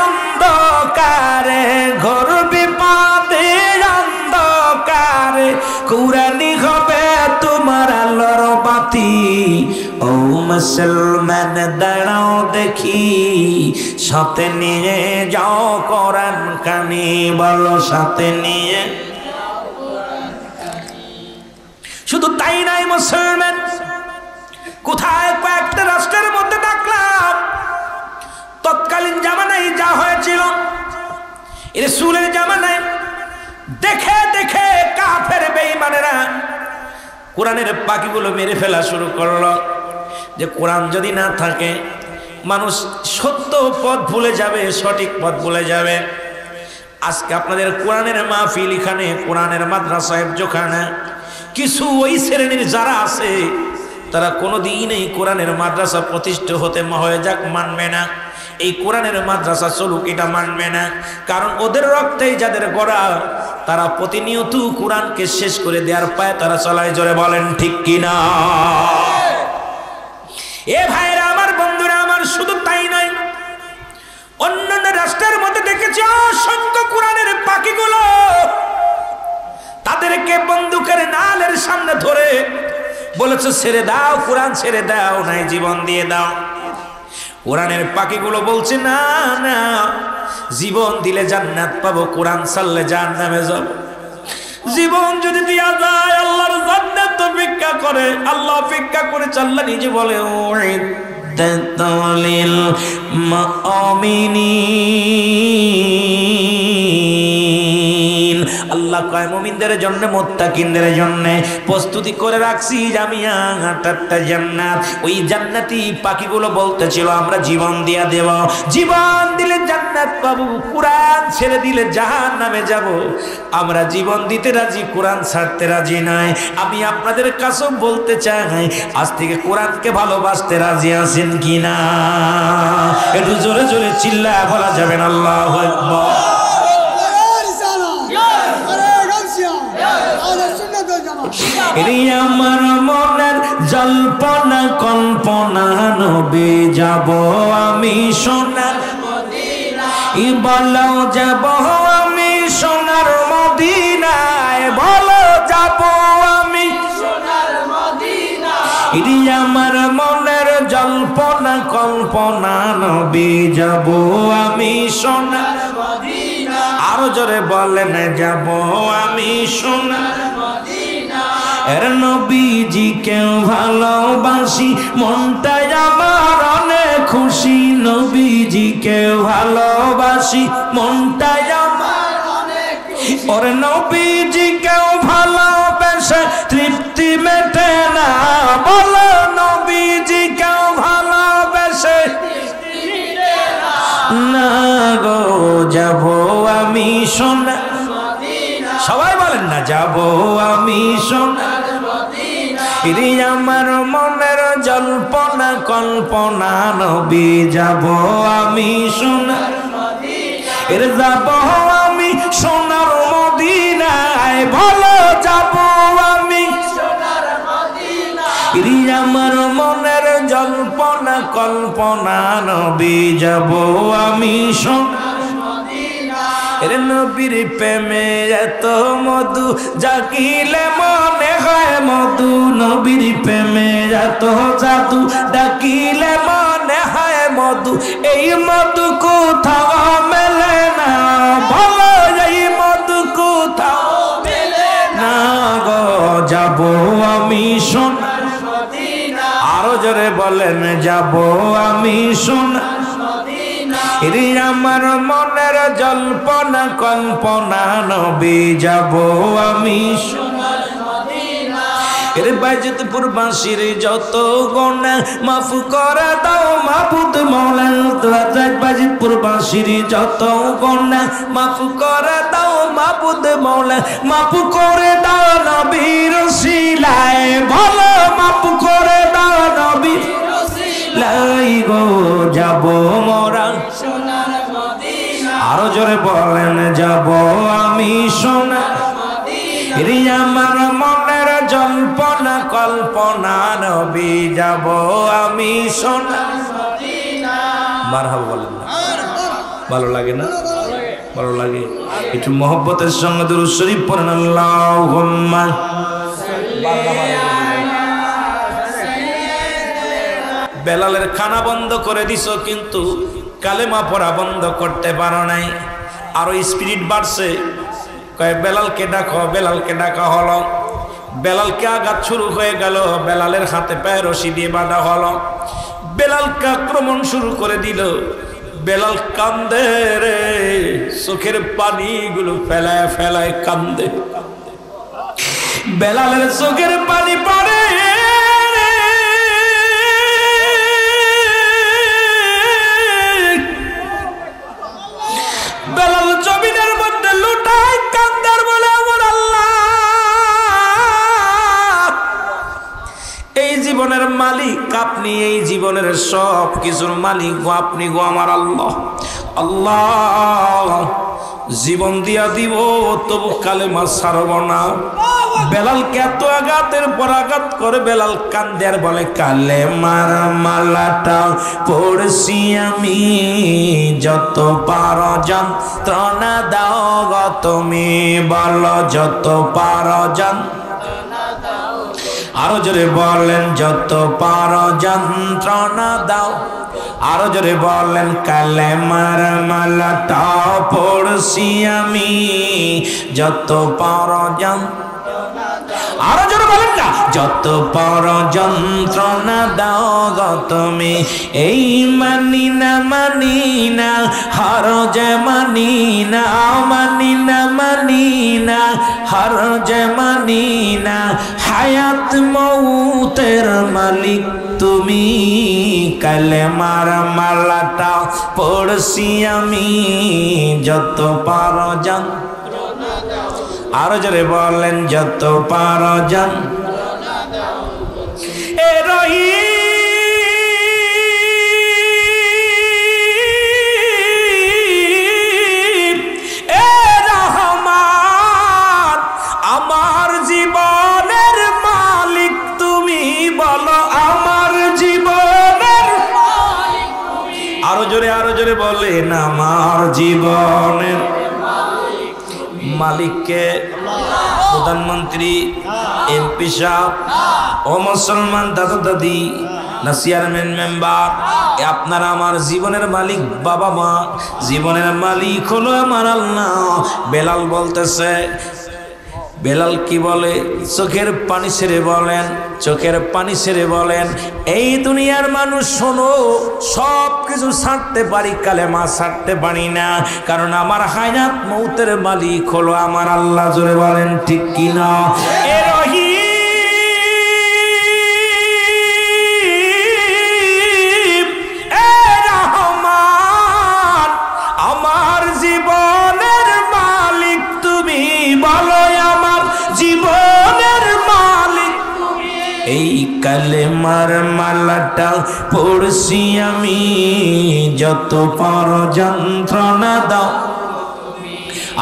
অন্ধকারে, ঘোর বিপদে অন্ধকারে কুরআনি হবে তোমার আলোর বাতি। ও মুসলমান দাঁড়াও দেখি, সাথে নিয়ে যাও কোরআন খানি, বলো সাথে নিয়ে। শুধু তাই নাই মুসলমান, কোথায় কয়েকটা রাষ্ট্রের মধ্যে দেখলাম তৎকালীন জামানায় যা হয়েছিল রাসূলের জামানায় দেখে দেখে কাফের বেঈমানেরা কোরআনের পাখিগুলো মেরে ফেলা শুরু করলো। যে কোরআন যদি না থাকে মানুষ সত্য পথ ভুলে যাবে, সঠিক পথ ভুলে যাবে। আজকে আপনাদের কোরআনের মাহফিল, এখানে কোরআনের মাদ্রাসা হেফজোখানা, কিছু ওই শ্রেণীর যারা আছে তারা কোনোদিন এই কোরআনের মাদ্রাসা প্রতিষ্ঠা হতে হয়ে যাক মানবে না, এই কোরআনের মাদ্রাসা চলুক এটা মানবে না। কারণ ওদের রক্তেই যাদের গড়া, তারা প্রতিনিয়ত কোরআনকে শেষ করে দেওয়ার পায় তারা চলায়। জোরে বলেন ঠিক কিনা? এ ভাইরা আমার, বন্ধুরা আমার, শুধু তাই নয়, অন্যান্য রাষ্ট্রের মধ্যে দেখেছি অসংখ্য কোরআনের পাখিগুলো তাদেরকে বন্দুকের নালের সামনে ধরে বলেছে ছেড়ে দাও, কোরআন ছেড়ে দাও, নাই জীবন দিয়ে দাও। কোরআনের পাখিগুলো বলছে না না, জীবন দিলে জান্নাত পাবো, কোরআন ছাড়লে জাহান্নামে যাব। জীবন যদি দেয়া যায় আল্লাহর জান্নাত অপেক্ষা করে, আল্লাহ অপেক্ষা করে। আল্লাহ নিজে বলে উইদ্দাতুল মুমিনিন, আল্লাহ কয় মুমিনদের জন্য, মুত্তাকিনদের জন্য প্রস্তুতি করে রাখছি জামিয়াটা জান্নাত। ওই জান্নাতি পাখিগুলো বলতেছিল আমরা জীবন দিয়া দেব, জীবন দিলে জান্নাত পাবো, কোরআন ছেড়ে দিলে জাহান্নামে যাব। আমরা জীবন দিতে রাজি, কোরআন ছাড়তে রাজি নয়। আমি আপনাদের কাছেও বলতে চাই, আজ থেকে কোরআনকে ভালোবাসতে রাজি আছেন কিনা? একটু জোরে জোরে চিল্লায় বলা যাবেন আল্লাহু আকবার। আমার মনের জল্পনা কল্পনা, নবী যাব আমি সোনার মদিনা, বলো যাব আমি সোনার মদিনায়, বলো যাব আমি সোনার মদিনায়। ইরি আমার মনের জল্পনা কল্পনা, নবী যাব আমি সোনার মদিনায়। আরো জোরে বলেন যাব আমি সোনার মদিনায়। এর নবীজিকে ভালোবাসি, মনটাই আমার অনেক খুশি। নবীজিকে ভালোবাসি, মনটাই আমার অনেক খুশি। ওরে নবীজিকে ভালোবেসে তৃপ্তি মেটে না, বলো নবীজিকে ভালোবেসে তৃপ্তি মেটে না গো। যাব আমি সোনার মদিনা, সবাই বলেন না যাব আমি সোনার মদিনা। ইরি আমার মনের জল্পনা কল্পনা, নবী যাব আমি সোনার মদিনা। এর যাব আমি সোনার মদিনায়, বলো যাব আমি সোনার মদিনায়। ইরি আমার মনের জল্পনা কল্পনা, নবী যাব আমি সোনার মদিনায়। এর নবীর প্রেমে এত মধু, জাকিলে মনে হয় মধু। নবীর প্রেমে এত জাদু, ডাকিলে মনে হয় মধু। এই মধু কোথাও মেলে না, বলো এই মধু কোথাও মেলে না গো। যাব আমি সোনার মদিনা, আরো জোরে বলেন যাব আমি সোনার মদিনা। ইরি আমার মনের জল্পনা কল্পনা, নবী যাব আমি সোনার মদিনা। এর বাইজিতপুর বাসির যত গুনাহ মাফ করে দাও মাবুদ মওলা। বাইজিতপুর বাসির যত গুনাহ মাফ করে দাও মাবুদ মওলা। মাফ করে দাও নবীর ওসিলায়, বলো মাফ করে দাও নবীর ওসিলায় গো। যাব মোরা সোনার মদিনা, আরো জোরে বলেন যাব আমি সোনার মদিনা। ইরি আমার মনের জল্পনা কল্পনা, নবী যাব আমি সোনার মদিনা। মারহাবা বলেন না, ভালো লাগে না? ভালো লাগে। একটু মহব্বতের সঙ্গে দুরূদ শরীফ পড়েন। আল্লাহুম্মা বেলালের খানা বন্ধ করে দিছো, কিন্তু কালেমা পড়া বন্ধ করতে পারো নাই। আরো স্পিরিট বাড়ছে, কয় বেলালকে ডাকো, বেলালকে ডাকা হলো। বেলালকে আঘাত শুরু হয়ে গেল, বেলালের হাতে পায়ে রশি দিয়ে বাঁধা হলো। বেলালকে আক্রমণ শুরু করে দিল। বেলাল কান্দে রে, চোখের পানিগুলো ফেলায় ফেলায় কান্দে। বেলালের চোখের পানি পড়ে, বেলাল জমিনের মধ্যে লুটায় কান্দার বলে, আমার আল্লাহ, এই জীবনের মালিক আপনি, এই জীবনের সব কিছুর মালিক গো আপনি গো আমার আল্লাহ। আল্লাহ জীবন দিয়া দিব, তবু কালেমা ছাড়ব না। বেলালকে এত আঘাতের পর আঘাত করে বেলাল কান্দে আর বলে, কালেমার মালাটা পড়ছি আমি, যত পারো যন্ত্রণা দাও গো তুমি, বলো যত পারো যন্ত্রণা দাও। আরো জোরে বলেন যত পারো যন্ত্রণা দাও। আরো জোরে বলেন কালেমার মালাটা পড়ছি আমি, যত পারো যন্ত্রণা দাও। আরো জোরে বলেন না, যত পারো যন্ত্রণা দাও গো তুমি, এই মানি না হার যে মানি না, মানি না হার যে মানি না। হায়াত মৌতের মালিক তুমি, কালেমার মালাটা পড়ছি আমি, যত পারো যন্ত্রণা দাও। আরো জোরে বলেন যত পারো যন্ত্রণা দাও। এ রহিম এ রহমান, আমার জীবনের মালিক তুমি, বলো আমার জীবনের মালিক তুমি। আরো জোরে বলেন আমার জীবনের মালিককে? প্রধানমন্ত্রী, এমপি সাহেব, ও মুসলমান দাদা দাদি না চেয়ারম্যান মেম্বার? আপনারা আমার জীবনের মালিক বাবা মা, জীবনের মালিক হলো আমার আল্লাহ। বেলাল বলতেছে, বেলাল কি বলে? চোখের পানি ছেড়ে বলেন, চোখের পানি ছেড়ে বলেন, এই দুনিয়ার মানুষ শোনো, সব কিছু ছাড়তে পারি, কালেমা ছাড়তে পারি না, কারণ আমার হায়াত মৌতের মালিক হলো আমার আল্লাহ। জোরে বলেন ঠিক কিনা? এ রহিম, এ রহমান, আমার জীবনের মালিক তুমি বলো, আমার জীবনের মালিক। এই কালেমার মালাটা পড়ছি আমি, যত পর যন্ত্রণা দাও।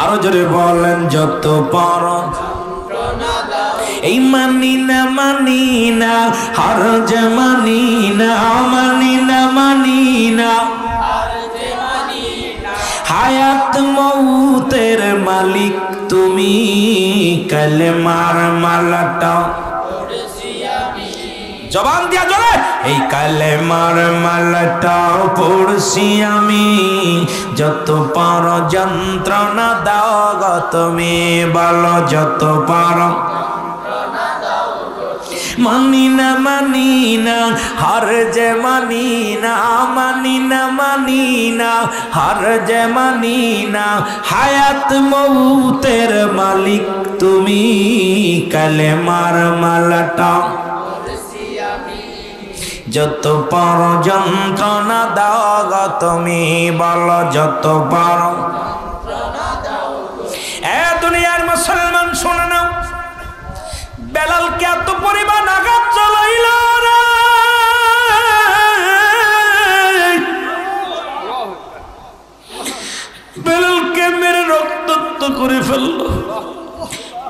আরো জোরে বলেন, যত পর এই মানি না হার যে মানি না, মানি না হায়াত মৌতের মালিক তুমি, কালেমার মালাটা জবান দিয়া জোরে, এই কালেমার মালাটা পড়ছি আমি, যত পার যন্ত্রণা দাও গো তুমি বলো, যত পার মানি না হার যে মানি না, মানি না হার যে মানি না, হায়াত মৌতের মালিক তুমি, কালেমার মালাটা যত পার যন্ত্রণা দাও গো তুমি বলো, যত পার। এ দুনিয়ার মুসলমান শুনে নাও, বেলালকে এত পরিমাণ আঘাত চলাইল রে, বেলালকে মেরে রক্তাক্ত করে ফেলল।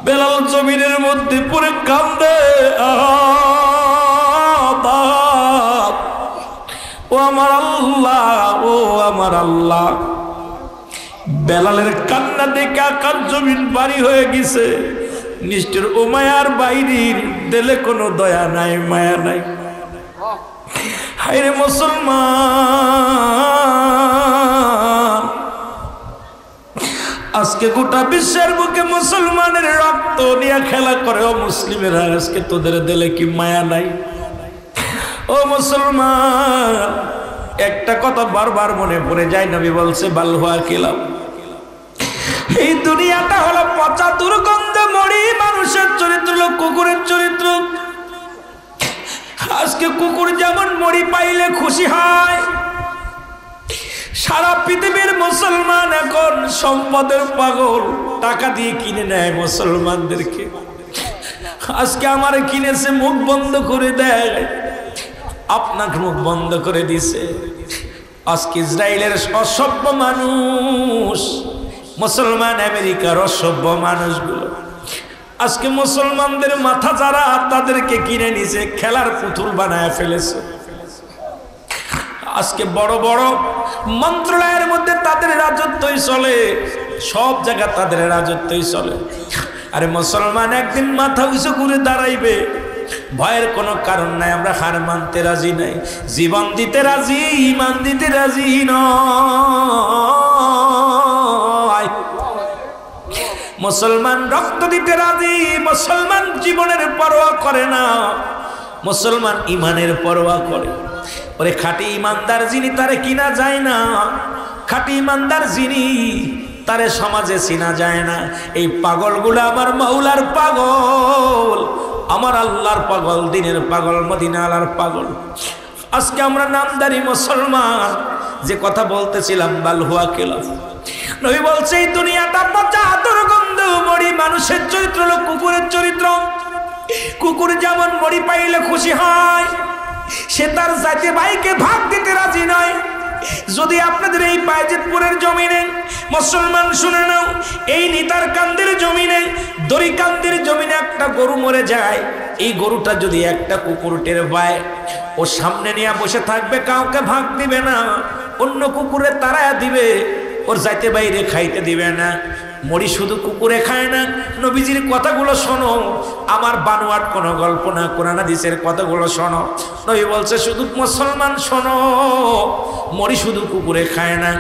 বেলাল জমিনের মধ্যে পড়ে কান্দে, ও আমার আল্লাহ, ও আমার আল্লাহ। বেলালের কান্না দেখে আকাশ জমিন বাড়ি হয়ে গেছে। নিষ্ঠুর উমায়ার বাইরির দিলে কোনো দয়া নাই, মায়া নাই। হায়রে মুসলমান, আজকে গোটা বিশ্বের বুকে মুসলমানের রক্ত নিয়ে খেলা করে ও মুসলিমেরা, আজকে তোদের দিলে কি মায়া নাই? ও মুসলমান, একটা কথা বারবার মনে পড়ে যায়, নবী বলছে বালহুয়া কিলাম, এই দুনিয়াটা হলো পচা দুর্গন্ধ মরি, মানুষের চরিত্র হলো কুকুরের চরিত্র। আজকে কুকুর যেমন মরি পাইলে খুশি হয়, সারা পৃথিবীর মুসলমান এখন সম্পদের পাগল, টাকা দিয়ে কিনে নেয় মুসলমানদেরকে। আজকে আমার কিনেছে, মুখ বন্ধ করে দেয়, আপনাকে মুখ বন্ধ করে দিছে। আজকে ইসরায়েলের অসভ্য মানুষ, মুসলমান আমেরিকার অসভ্য মানুষগুলো আজকে মুসলমানদের মাথা যারা তাদেরকে কিনে নিছে, খেলার পুতুল বানায় ফেলেছে। আজকে বড় বড় মন্ত্রণালয়ের মধ্যে তাদের রাজত্বই চলে, সব জায়গা তাদের রাজত্বই চলে। আরে মুসলমান একদিন মাথা উঁচু করে দাঁড়াইবে, ভয়ের কোনো কারণ নাই। আমরা হার মানতে রাজি নাই, জীবন দিতে রাজি, ইমান দিতে রাজি নয়। মুসলমান রক্ত দিতে রাজি, মুসলমান জীবনের পরোয়া করে না, মুসলমান ইমানের পরোয়া করে। ওরে খাঁটি ইমানদার যিনি, তারে কিনা যায় না। খাঁটি ইমানদার যিনি, তারে সমাজে চিনা যায় না। এই পাগলগুলো আমার মাওলার পাগল, আমার আল্লাহর পাগল, দিনের পাগল, মদিনা আলার পাগল। আজকে আমরা নামদারি মুসলমান, যে কথা বলতেছিলাম বালহুয়া কিলাফ, নবী বলছে এই দুনিয়াটা পচা দুর্গন্ধ মরি, মানুষের চরিত্র হলো কুকুরের চরিত্র। কুকুর যেমন মরি পাইলে খুশি হয়, সে তার জাতি ভাইকে ভাগ দিতে রাজি নয়। যদি আপনাদের এই বাইজিতপুরের জমিনে মুসলমান শুনে নাও, এই নিতার কান্দের জমিনে, দড়িকান্দের জমিনে একটা গরু মরে যায়, এই গরুটা যদি একটা কুকুর টের পায়, ও সামনে নিয়ে বসে থাকবে, কাউকে ভাগ দিবে না, অন্য কুকুরে তাড়ায়া দিবে। ওর যাইতে বাইরে খাইতে দিবে না। মরি শুধু কুকুরে খায় না। নবীজির কথাগুলো শোনো, আমার বানোয়াট কোনো গল্প না, কোরআন হাদিসের কথাগুলো শোনো। নবী বলছে শুধু মুসলমান শোনো, মরি শুধু কুকুরে খায় না,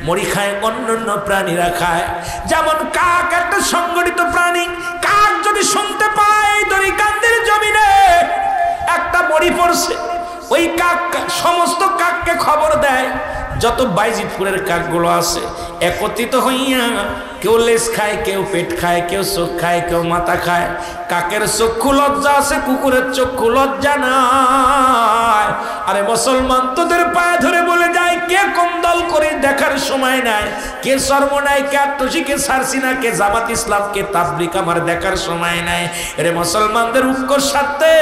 মরি খায় অন্যান্য প্রাণীরা খায়। যেমন কাক একটা সংগঠিত প্রাণী, কাক যদি শুনতে পায় দরিকান্দের জমিনে একটা মরি পড়ছে, ওই কাক সমস্ত কাককে খবর দেয়। যত বাইজিতপুরের কাকগুলো আছে একত্রিত হইয়া কেউ লেজ খায়, কেউ পেট খায়, কেউ চোখ খায়, কেউ মাথা খায়। কাকের চক্ষু লজ্জা আছে, কুকুরের চক্ষু লজ্জা নাই। আরে মুসলমান তোদের পায়ে ধরে বলে যায়, কে কোন দল করে দেখার সময় নাই, কে সর্বনাই, কে আত্মসী, কে সারসিনা, কে জামাত ইসলাম, কে তাবলিগ, আমার দেখার সময় নাই। এরে মুসলমানদের ঐক্যর স্বার্থে,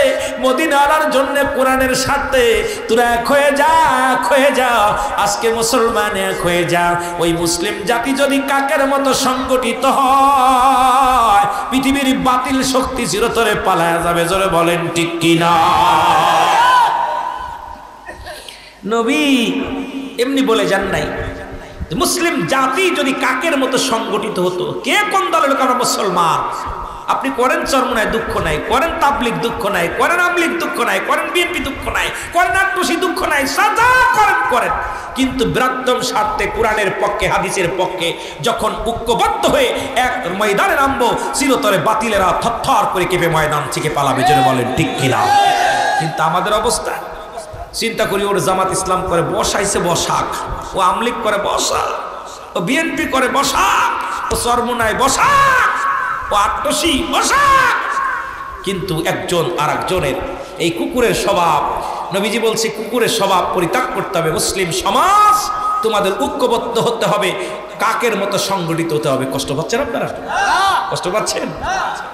মদিনার জন্য, কোরআনের স্বার্থে তোরা এক হয়ে যা, এক হয়ে যা। আজকে মুসলমান এক হয়ে যা। ওই মুসলিম জাতি যদি কাকের মতো সংগঠিত হয়, পৃথিবীর বাতিল শক্তি চিরতরে পালায়া যাবে। জোরে বলেন ঠিক কিনা? নবী এমনি বলে যান নাই, মুসলিম জাতি যদি কাকের মতো সংগঠিত হতো, কে কোন দলের লোক, আমরা মুসলমান। আপনি করেন চরমনায় দুঃখ নাই, করেন তাবলিগ দুঃখ নাই, করেন আমলিগ দুঃখ নাই, করেন বিএনপি দুঃখ নাই, করেন আত্মসী দুঃখ নাই, সাজা করেন করেন। কিন্তু বৃহত্তম স্বার্থে, কোরআনের পক্ষে, হাদিসের পক্ষে যখন ঐক্যবদ্ধ হয়ে এক ময়দানে নামবো, চিরতরে বাতিলেরা থরথর করে কেঁপে ময়দান থেকে পালাবে। জোরে বলেন ঠিক কিনা? কিন্তু আমাদের অবস্থা চিন্তা করি, ওর জামাত ইসলাম করে বসাইছে বসাক, ও আমলিগ করে বসাক, ও বিএনপি করে বসাক, ও চরমনায় বসাক, ও আট্টসি বসাক। কিন্তু একজন আর একজনের এই কুকুরের স্বভাব, নবীজি বলছে কুকুরের স্বভাব পরিত্যাগ করতে হবে। মুসলিম সমাজ তোমাদের ঐক্যবদ্ধ হতে হবে, কাকের মতো সংগঠিত হতে হবে। কষ্ট পাচ্ছেন আপনারা? কষ্ট পাচ্ছেন?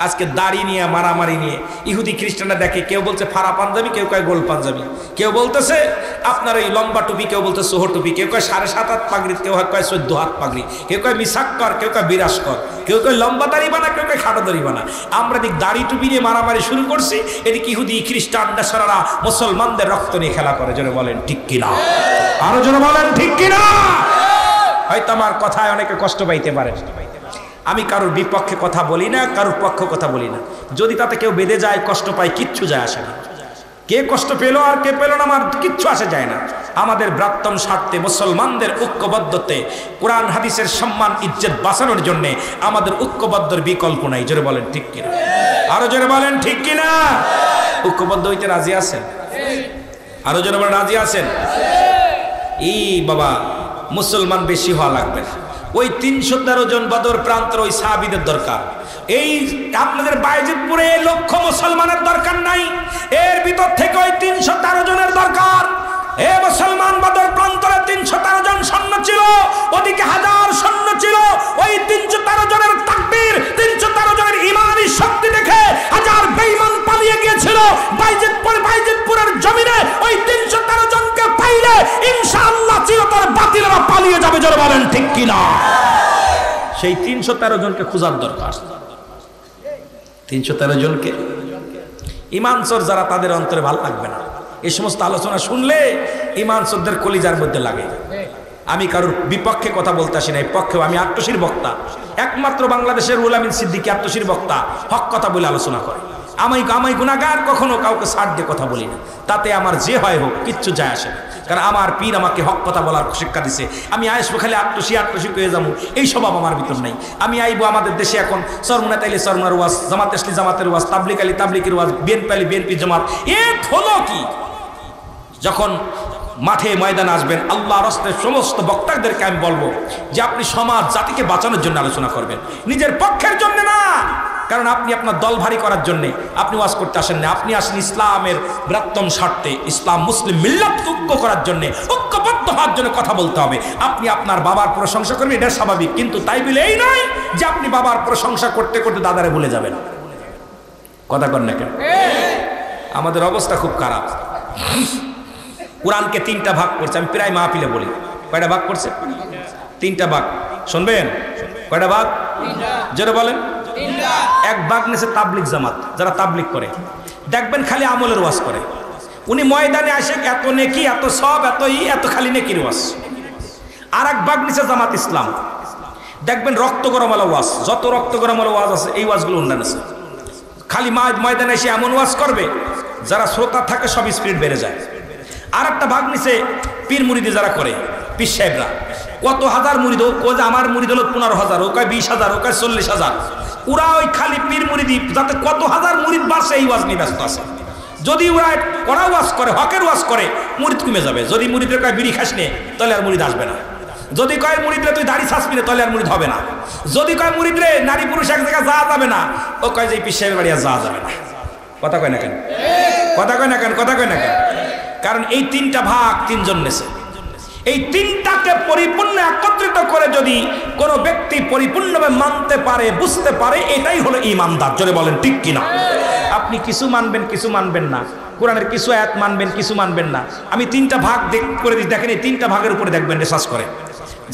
আজকে দাড়ি নিয়ে, মারামারি নিয়ে ইহুদি খ্রিস্টানরা দেখে, কেউ বলছে ফাড়া পাঞ্জাবি, কেউ কয় গোল পাঞ্জাবি, কেউ বলতেছে আপনার এই লম্বা টুপি, কেউ বলতে সোহ টুপি, কেউ কয় 7.5 হাত পাগড়ি, কেউ কয় 14 হাত পাগড়ি, কেউ কয় মিসাক কর, কেউ কয় বিরাস কর, কেউ কয় লম্বা দাড়ি বানা, কেউ কয় খাটো দাড়ি বানা। আমরা দিক দাড়ি টুপি নিয়ে মারামারি শুরু করছি, এদিকে ইহুদি খ্রিস্টান নেশারারা মুসলমানদের রক্ত নিয়ে খেলা করে। জোরে বলেন ঠিক কিনা? আরো জোরে বলেন ঠিক কিনা? হয়তো আমার কথায় অনেকে কষ্ট পাইতে পারে। আমি কারোর বিপক্ষে কথা বলি না, কারোর পক্ষে কথা বলি না। যদি তাতে কেউ বেঁধে যায়, কষ্ট পায়, কিচ্ছু যায় আসে না। কে কষ্ট পেল আর কে পেল না, আমার কিচ্ছু আসে যায় না। আমাদের বৃহত্তম স্বার্থে, মুসলমানদের ঐক্যবদ্ধতে, কোরআন হাদিসের সম্মান ইজ্জত বাঁচানোর জন্য আমাদের ঐক্যবদ্ধর বিকল্প নাই। জোরে বলেন ঠিক কিনা? আরো জোরে বলেন ঠিক কিনা? ঐক্যবদ্ধ হইতে রাজি আছেন? আরো জোরে বলেন রাজি আছেন? এই বাবা, মুসলমান বেশি হওয়া লাগবে না। ওই 313 জন বদর প্রান্তর ওই সাহাবীদের দরকার। এই আপনাদের বাইজিদপুরে লক্ষ মুসলমানের দরকার নাই, এর ভিতর থেকে ওই 313 জনের দরকার। এ মুসলমান, বদর প্রান্তরে 313 জন সৈন্য ছিল, ওদিকে 1000 সৈন্য ছিল। ওই 313 জনের তাকবীর, 313 জনের ইমানি শক্তি দেখে 1000 বেঈমান পালিয়ে গিয়েছিল। বাইজিদপুরের জমিনে ওই 313 জনকে পাইলে ইনশাআল্লাহ চিরতরে বাতিলেরা পালিয়ে যাবে। জোরে বলেন ঠিক কিনা? সেই 313 জনকে খোঁজার দরকার। 313 জনকে ইমান চোর যারা, তাদের অন্তরে ভালো লাগবে না। এই সমস্ত আলোচনা শুনলে ইমান চোরদের কলিজার মধ্যে লাগে। আমি কারোর বিপক্ষে কথা বলতে আসি না, এই পক্ষেও। আমি আত্মশীর বক্তা, একমাত্র বাংলাদেশের রুহুল আমিন সিদ্দিকী আত্মশীর বক্তা, হক কথা বলে আলোচনা করে। আমি গুনাহগার, কখনো কাউকে ছাড় দিয়ে কথা বলি না। তাতে আমার যে হয় হোক, কিচ্ছু যায় আসে না। কারণ আমার পীর আমাকে হক কথা বলার শিক্ষা দিছে। আমি আসবো খালি আত্মশী হয়ে যাবো, এই স্বভাব আমার ভিতর নাই। আমি আইবো, আমাদের দেশে এখন চরমনা তাইলে চরমনার ওয়াজ, জামাত আসলে জামাতের ওয়াজ, তাবলিগ আলী তাবলিগের ওয়াজ, বিএনপি আলী বিএনপি জামাত। হলো কি, যখন মাঠে ময়দানে আসবেন, আল্লাহর রাস্তায় সমস্ত বক্তাদেরকে আমি বলবো যে আপনি সমাজ জাতিকে বাঁচানোর জন্য আলোচনা করবেন, নিজের পক্ষের জন্য না। কারণ আপনি আপনার দল ভারী করার জন্য আপনি ওয়াজ করতে আসেন না। আপনি আসেন ইসলামের বৃহত্তম স্বার্থে, ইসলাম মুসলিম মিল্লাত ঐক্য করার জন্য, ঐক্যবদ্ধ হওয়ার জন্য কথা বলতে হবে। আপনি আপনার বাবার প্রশংসা করবেন, এটা স্বাভাবিক, কিন্তু তাই বলে এই নয় যে আপনি বাবার প্রশংসা করতে করতে দাদারে ভুলে যাবেন। কথা কর না কেন? আমাদের অবস্থা খুব খারাপ। কোরআনকে 3টা ভাগ করছে, আমি প্রায় মাহফিলে বলি। কয়টা ভাগ করছে? 3টা ভাগ। শুনবেন? কয়টা ভাগ? জোরে বলেন। এক ভাগ নেছে তাবলিগ জামাত, যারা তাবলিগ করে, দেখবেন খালি আমলের ওয়াজ করে। উনি ময়দানে আসে এত নেকি, এত সব, এত খালি নেকির ওয়াজ। আর এক ভাগ নিচে জামাত ইসলাম, দেখবেন রক্ত গরমালা ওয়াজ, যত রক্ত গরমালা ওয়াজ আছে এই ওয়াজগুলো উন্নয়ন আছে। খালি ময়দানে এসে এমন ওয়াজ করবে যারা শ্রোতা থাকে সব স্পিরিট বেড়ে যায়। আর একটা ভাগ নিচে পীর মুরিদি যারা করে, পীর সাহেবরা, কত হাজার মুরিদ, ও যে আমার মুরিদ হলো 15,000, ও কয় 20,000, ও কয় 40,000। ওরা ওই খালি পীর মুরিদি যাতে কত হাজার মুরিদ বাড়ছে এই ওয়াজ নিয়ে ব্যস্ত আছে। যদি ওরা কড়া ওয়াজ করে, হকের ওয়াজ করে, মুরিদ কমে যাবে। যদি মুরিদের কয় বিড়ি খাস নে, তাহলে আর মুরিদ আসবে না। যদি কয় মুরিদরে তুই দাড়ি ছাসবি না, তাহলে আর মুরিদ হবে না। যদি কয় মুরিদরে নারী পুরুষ এক জায়গায় যাওয়া যাবে না, ও কয় যে পীর সাহেবের বাড়ি আর যাওয়া যাবে না। কথা কয় না কেন? কথা কয় না কেন? কথা কয় না কেন? কারণ এই তিনটা ভাগ তিনজন নেছে। এই তিনটাকে পরিপূর্ণ একত্রিত করে যদি কোনো ব্যক্তি পরিপূর্ণভাবে মানতে পারে, বুঝতে পারে, এটাই হলো ঈমানদার। জোরে বলেন ঠিক কিনা? আপনি কিছু মানবেন, কিছু মানবেন না, কোরআনের কিছু আয়াত মানবেন, কিছু মানবেন না। আমি তিনটা ভাগ করে দিই, দেখেন এই তিনটা ভাগের উপরে দেখবেন রিসার্চ করে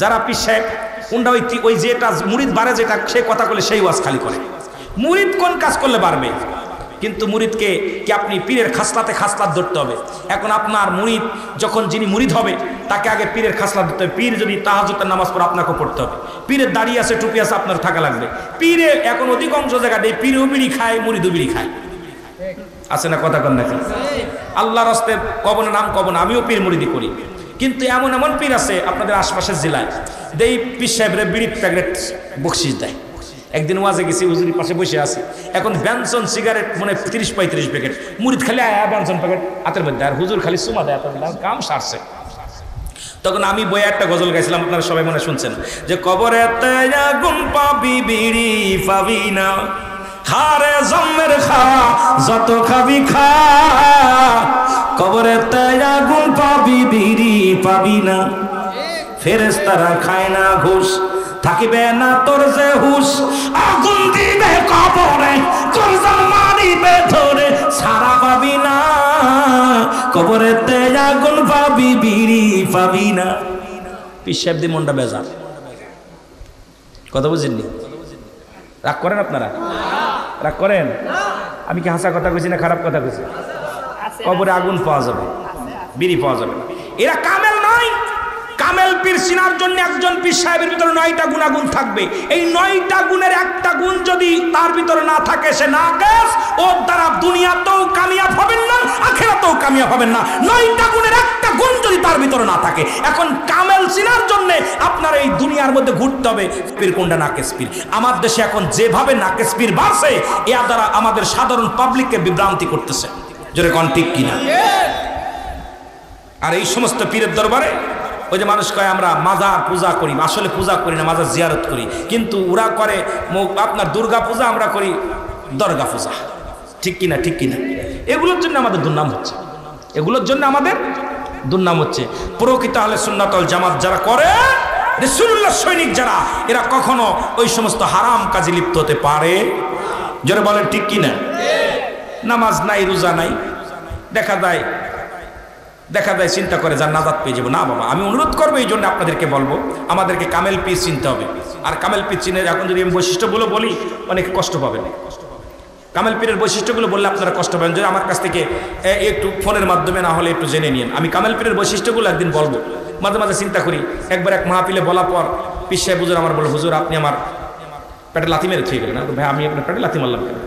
যারা পীর সাহেব, কোনটা ওই যেটা মুরিদ বাড়ে, যেটা সে কথা বলে সেই ওয়াজ খালি করে। মুরিদ কোন কাজ করলে বাড়বে? কিন্তু মুরিদকে কি আপনি পীরের খাসলাতে খাসলাত ধরতে হবে। এখন আপনার মুরিদ যখন যিনি মুরিদ হবে তাকে আগে পীরের খাসলাত ধরতে হবে। পীর যদি তাহাজ্জুদের নামাজ পড়ে আপনাকে পড়তে হবে। পীরের দাড়ি আছে, টুপি আছে, আপনার থাকা লাগবে। পীরে এখন অধিকাংশ জায়গায় পীরও বিড়ি খায়, মুরিদও বিড়ি খায়, আছে না? কথা কন নাকি? আল্লাহর রাস্তে কব না, নাম কব না, আমিও পীর মুরিদি করি। কিন্তু এমন এমন পীর আছে আপনাদের আশপাশের জেলায়, দেই পীর সাহেবরে বিড়ির প্যাকেট বকশিস দেয়। একদিন ওয়াজে গেছি, হুজুরের পাশে বসে আছি, এখন ব্যানসন সিগারেট মনে 30-35 প্যাকেট, মুরিদ খালি ব্যানসন প্যাকেট হাতের মধ্যে, আর হুজুর খালি সুমা দেয়, কাম সারছে। তখন আমি বইয়ে একটা গজল গাইছিলাম, আপনারা সবাই মনে শুনছেন, যে কবরে আগুন পাবি বিড়ি পাবি না, খারে জম্মের খা যত খাবি খা, কবরে আগুন পাবি বিড়ি পাবি না, ফেরেশতারা খায় না ঘুষ, থাকিবে না তোর যে হুশ, আগুন দিবে কবরে করজান মারিবে ধরে, সারা পাবি না, কবরেতে আগুন পাবি বিড়ি পাবি না। পীর সাহেব দি মনটা বেজার। কথা বুঝেননি? রাগ করেন আপনারা? রাগ করেন? আমি কি হাসা কথা কইছি না খারাপ কথা কইছি? কবরে আগুন পাওয়া যাবে, বিড়ি পাওয়া যাবে। এরা কামেল নয়। কামেল পীর চিনার জন্য একজন পীর সাহেবের ভিতরে 9টা গুণাগুণ থাকবে। এই 9টা গুণের একটা গুণ যদি তার ভিতরে না থাকে, সে নাকেস। ওর দ্বারা দুনিয়াতেও কামিয়াব হবেন না, আখিরাতেও কামিয়াব হবেন না। 9টা গুণের একটা গুণ যদি তার ভিতরে না থাকে। এখন কামেল চিনার জন্য আপনার এই দুনিয়ার মধ্যে ঘুরতে হবে পীর কোনটা নাকেস পীর। আমার দেশে এখন যেভাবে নাকেস পীর বাড়ছে, এর দ্বারা আমাদের সাধারণ পাবলিককে বিভ্রান্তি করতেছে। জোরে কোন ঠিক কিনা? আর এই সমস্ত পীরের দরবারে ওই যে মানুষ কয় আমরা মাজার পূজা করি, আসলে পূজা করি না, মাজার জিয়ারত করি। কিন্তু ওরা করে আপনার দুর্গা পূজা, আমরা করি দরগা পূজা। ঠিক কিনা? ঠিক কিনা? এগুলোর জন্য আমাদের দুর্নাম হচ্ছে, এগুলোর জন্য আমাদের দুর্নাম হচ্ছে। প্রকৃত আহলে সুন্নাত ওয়াল জামাত যারা করে, রাসূলুল্লাহ সৈনিক যারা, এরা কখনো ওই সমস্ত হারাম কাজে লিপ্ত হতে পারে। যারা বলেন ঠিক কিনা? নামাজ নাই, রোজা নাই, দেখা যায় চিন্তা করে যার নাজাত পেয়ে যাবো। না বাবা, আমি অনুরোধ করবো, এই জন্য আপনাদেরকে বলবো আমাদেরকে কামেল পীর চিনতে হবে। আর কামেল পীর চিনে এখন যদি আমি বৈশিষ্ট্যগুলো বলি, অনেকে কষ্ট পাবেন। কামেল পীরের বৈশিষ্ট্যগুলো বললে আপনারা কষ্ট পাবেন। যদি আমার কাছ থেকে একটু ফোনের মাধ্যমে না হলে একটু জেনে নিন। আমি কামেল পীরের বৈশিষ্ট্যগুলো একদিন বলবো। মাঝে মাঝে চিন্তা করি, একবার এক মাহফিলে বলার পর পীর সাহেব হুজুর আমার বলল, হুজুর আপনি আমার পেটে লাথি মেরে থুয়ে গেলেন। না ভাই, আমি আপনার পেটে লাথি মারলাম কেন?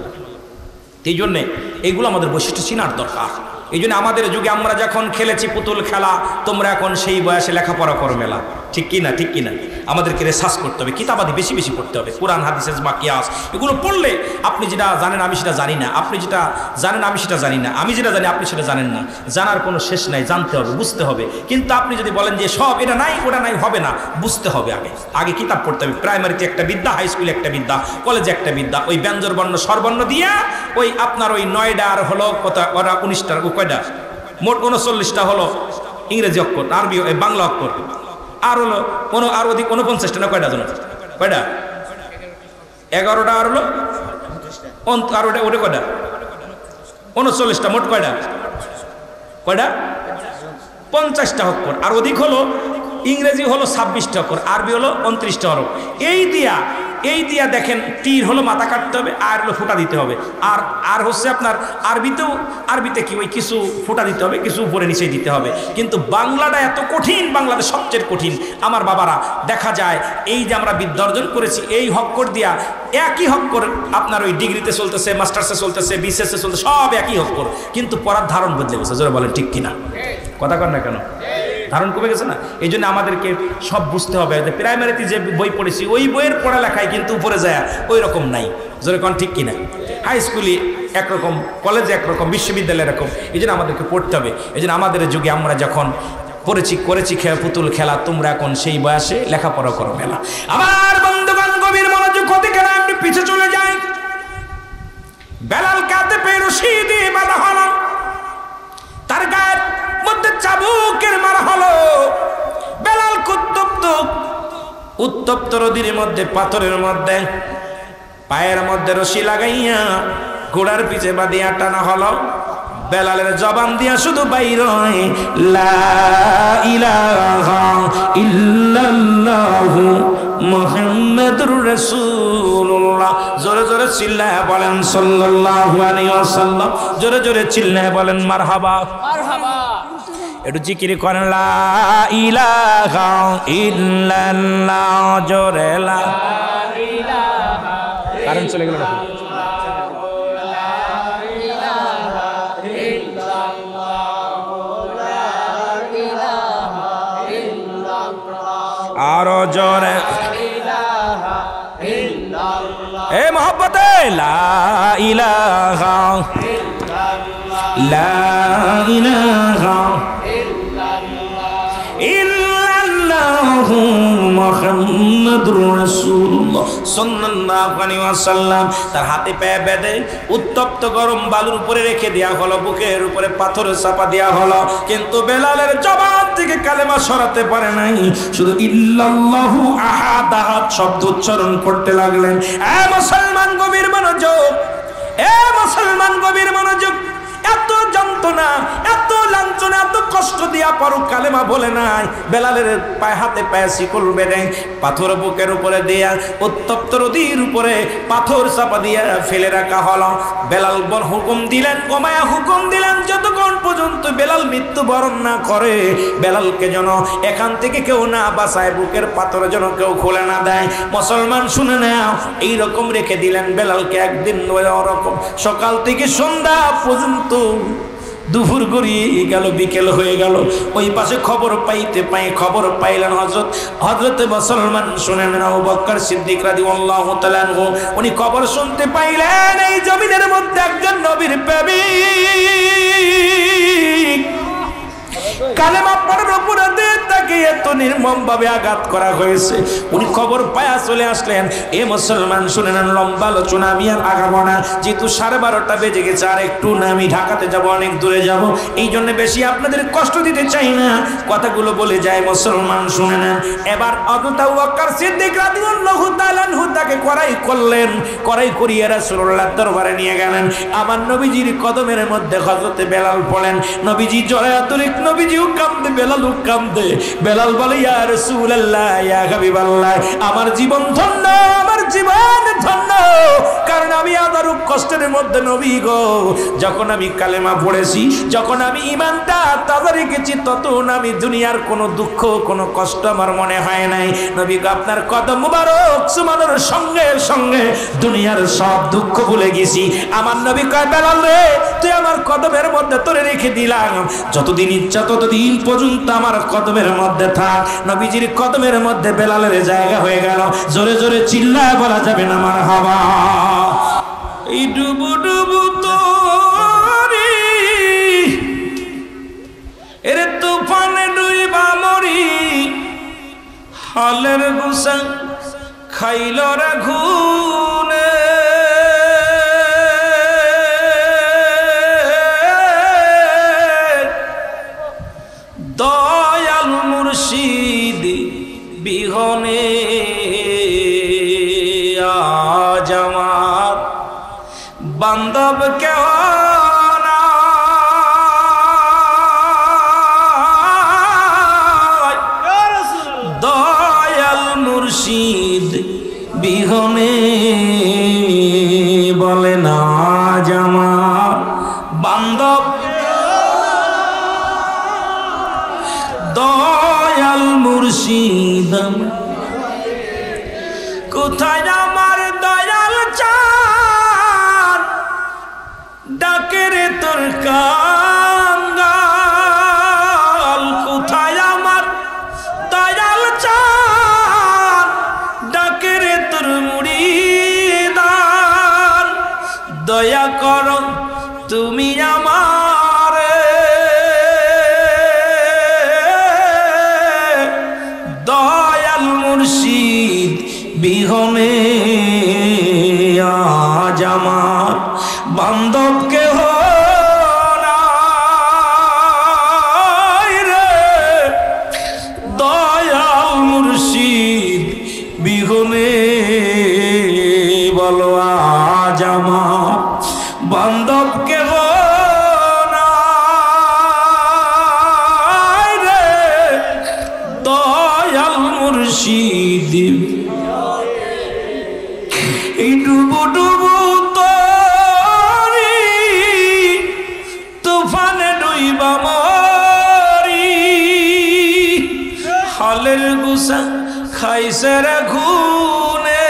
এই জন্যে এইগুলো আমাদের বৈশিষ্ট্য চিনার দরকার। এই জন্য আমাদের যুগে আমরা যখন খেলেছি পুতুল খেলা, তোমরা এখন সেই বয়সে লেখাপড়া করো মেলা। ঠিক কিনা? ঠিক কিনা? আমাদেরকে রিসার্চ করতে হবে, কিতাবাদি বেশি বেশি পড়তে হবে, কোরআন হাদিস বা কিয়াস। এগুলো পড়লে আপনি যেটা জানেন আমি সেটা জানি না, আপনি যেটা জানেন আমি সেটা জানি না, আমি যেটা জানি আপনি সেটা জানেন না। জানার কোনো শেষ নাই, জানতে হবে, বুঝতে হবে। কিন্তু আপনি যদি বলেন যে সব এটা নাই ওটা নাই, হবে না। বুঝতে হবে, আগে কিতাব পড়তে হবে। প্রাইমারিতে একটা বিদ্যা, হাই স্কুলে একটা বিদ্যা, কলেজে একটা বিদ্যা। ওই ব্যঞ্জন বর্ণ স্বরবর্ণ দিয়ে ওই আপনার ওই 9টা আর হলো কথা, ওরা 19টা, কয়টা মোট 39টা হলো ইংরেজি অক্ষর, আরবি বাংলা অক্ষর, আর হলো আর অধিক 49টা না কয়টা জন? কয়টা? 11টা আর হলো আর ওটা কয়টা? 39টা, মোট কয়টা? 50টা অক্ষর। আর অধিক হলো ইংরেজি হলো 26টা অক্ষর, আরবি হলো 29টা হরফ। এই দিয়া এই দিয়া দেখেন তীর হলো মাথা কাটতে হবে, আর হলো ফোঁটা দিতে হবে, আর হচ্ছে আপনার আরবিতে কি ওই কিছু ফোঁটা দিতে হবে, কিছু উপরে নিচে দিতে হবে। কিন্তু বাংলাটা এত কঠিন, বাংলাদেশ সবচেয়ে কঠিন। আমার বাবারা দেখা যায় এই যে আমরা বিদ্যা অর্জন করেছি এই হক্কর দিয়া, একই হক্কর আপনার ওই ডিগ্রিতে চলতেছে, মাস্টার্সে চলতেছে, বিসিএসে চলতেছে, সব একই হক্কর, কিন্তু পড়ার ধারণ বদলে গেছে। জোরে বলেন ঠিক কিনা? কথা কর না কেন? ধারণ কমে গেছে না? এই জন্য আমাদেরকে সব বুঝতে হবে যে প্রাইমারিতে যে বই পড়েছি ওই বইয়ের পড়ালেখায় কিন্তু উপরে যায় ওই রকম নাই। জোরে কোন ঠিক কিনা? হাই স্কুলে একরকম, কলেজে একরকম, বিশ্ববিদ্যালয়ে এরকম। এই জন্য আমাদেরকে পড়তে হবে। এই জন্য আমাদের যুগে আমরা যখন করেছি পুতুল খেলা, তোমরা এখন সেই বয়সে লেখাপড়া করো মেলা। আবার বন্ধুগণ গভীর মনোযোগ হতে গেলে আপনি পিছে চলে যাই। বেলাল কাঁধে পেয়ে রশি দিয়ে বাঁধা হলো, তার গায়ের মধ্যে চাবুকের মারা হলো। বেলাল উত্তপ্ত নদীর মধ্যে, পাথরের মধ্যে পায়ের মধ্যে রশি লাগাইয়া ঘোড়ার পিছে বাঁধিয়া টানা হলো। বেলালের জবান দিয়া শুধু বাইর হয় লা ইলাহা ইল্লাল্লাহু মুহাম্মাদুর রাসূলুল্লাহ। জোরে জোরে চিল্লায়া বলেন সাল্লাল্লাহু আলাইহি ওয়াসাল্লাম। জোরে জোরে চিল্লায়া বলেন মারহাবা মারহাবা। একটু জিকির করেন লা ইলাহা ইল্লাল্লাহ। জোরে লা ইলাহা। কারণ চলে গেল না? আরো জোরে এ মোহব্বতে লা ইলাহা লা ইলাহা ইল্লাল্লাহু মুহাম্মাদুর রাসূলুল্লাহ সাল্লাল্লাহু আলাইহি ওয়াসাল্লাম। তার হাতে পায়ে বেঁধে উত্তপ্ত গরম বালুর উপরে রেখে দেয়া হলো, বুকের উপরে পাথরের চাপা দেয়া হলো। কিন্তু বেলালের জবান থেকে কালেমা সরাতে পারে নাই, শুধু ইল্লাল্লাহু আহাদ আহাদ শব্দ উচ্চারণ করতে লাগলেন। এ মুসলমান গভীর মনোযোগ, এ মুসলমান গভীর মনোযোগ। এত যন্ত্রণা, এত লাঞ্ছনা, এত কষ্ট দিয়া পর কালেমা বলে নাই। বেলালের পায়ে হাতে পায়ে শিকল বেঁধে পাথর বুকের উপরে দেয়া উত্তপ্ত নদীর উপরে পাথর চাপা দিয়া ফেলে রাখা হলো। বেলাল হুকুম দিলেন, ওমায়া হুকুম দিলেন, যতক্ষণ পর্যন্ত বেলাল মৃত্যুবরণ না করে, বেলালকে যেন এখান থেকে কেউ না বাঁচায়, বুকের পাথর যেন কেউ খুলে না দেয়। মুসলমান শুনে নাও, এইরকম রেখে দিলেন বেলালকে। একদিন ওরকম সকাল থেকে সন্ধ্যা পর্যন্ত, দুপুর গড়িয়ে গেল, বিকেল হয়ে গেল। ওই পাশে খবর পাইলেন হযরতে মুসলমান শুনেন আবু বকর সিদ্দিক রাদিয়াল্লাহু তাআলা আনহু। উনি খবর শুনতে পাইলেন এই জমিনের মধ্যে একজন নবীর প্রেমিক কালেমা পড়ার উপরে তাকে এত নির্মম ভাবে আঘাত করা হয়েছে। উনি খবর পায়া চলে আসলেন। এ মুসলমান শুনে নেন, লম্বা আলোচনা আমি আর আগাবো না, যেহেতু 12:30 বেজে গেছে। আর একটু না, আমি ঢাকাতে যাব, অনেক দূরে যাব, এই জন্য বেশি আপনাদের কষ্ট দিতে চাই না, কথাগুলো বলে যায়। মুসলমান শুনে নেন। এবার হযরত আবু বকর সিদ্দিক রাদিয়াল্লাহু তাআলা আনহু তাকে কড়াই করলেন, কড়াই করিয়ে রাসূলুল্লাহর দরবারে নিয়ে গেলেন। আমার নবীজির কদমের মধ্যে হযরতে বেলাল পড়লেন। নবীজি জড়ায়াতুরিক, নবীজিও কাঁদে, বেলালও কাঁদে। বেলাল বলে ইয়া রাসূলুল্লাহ, ইয়া হাবিবাল্লাহ, আমার জীবন ধন্য, আমার জীবন ধন্য, কারণ আমি আদারুক কষ্টের মধ্যে নবী গো, যখন আমি কালেমা পড়েছি, যখন আমি ঈমানটা তাজা রেখেছি, তখন আমি দুনিয়ার কোনো দুঃখ, কোনো কষ্ট আমার মনে হয় নাই। নবী গো, আপনার কদম মুবারক চুমানোর সঙ্গে সঙ্গে দুনিয়ার সব দুঃখ ভুলে গেছি। আমার নবী কয়, বেলাল রে, তুই আমার কদমের মধ্যে তোরে রেখে দিলাম, যতদিন ইচ্ছা ততদিন পর্যন্ত আমার কদমের মধ্যে থাক। নবীজির কদমের মধ্যে বেলালের জায়গা হয়ে গেল। জোরে জোরে চিল্লায় বলা যাবে না মারহাবা। এই ডুবু ডুবু তোরি, এরে তুফানে ডুইবা মরি, হালের গুসা খাইল রে ঘুনে, দয়াল মুর্শিদ বিহনে আজ আমার বান্ধব কেহ নাই, দয়াল মুর্শিদ বিহনে বান্ধব দয়াল মুর্শিদ কোথায় আমার দয়াল চাঁদ ডাকে রে তোর কাঙ্গাল কোথায় আমার দয়াল চাঁদ ডাকে রে তোর মুরিদান দয়া করো তুমি আমার দয়াল মুর্শিদ বিহনে আজ আমার বান্ধব কেহ নাই রে দয়াল মুর্শিদ বিহনে বলো আজ আমার বান্ধব কেহ নাই রে দয়াল মুর্শিদ এই ডুবু ডুবু তরি তুফানে ডুইবা মরি হালের গুসা খাইছে রে ঘুনে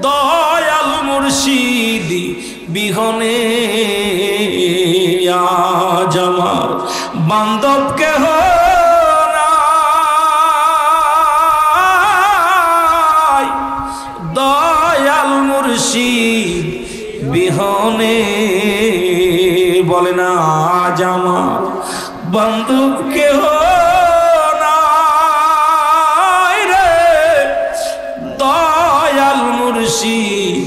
দয়াল মুর্শিদ বিহনে আজ আমার বান্ধব কেহ নাই দয়াল মুর্শিদ বিহনে বলে না আজ আমার বান্ধব কেহ নাই রে দয়াল মুর্শিদ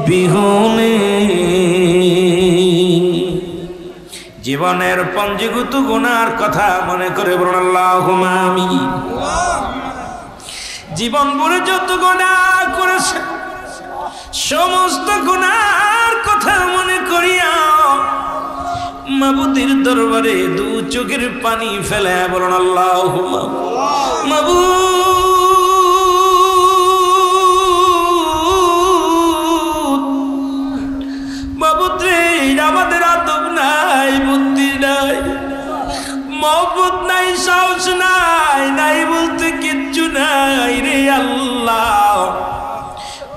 বিহনে জীবনের পঞ্জীভূত গুনার কথা মনে করে বলুন আল্লাহুম্মা আমিন জীবন ভরে যত গুনাহ করেছে সমস্ত গুনার কথা মনে করিয়া মাবুদের দরবারে দু চোখের পানি ফেলে বলুন আল্লাহুম্মা মাবুদ রে আমাদের আদব নাই বুদ্ধি নাই মহব্বত নাই সাহস নাই নাই বলতে কিচ্ছু নাই রে আল্লাহ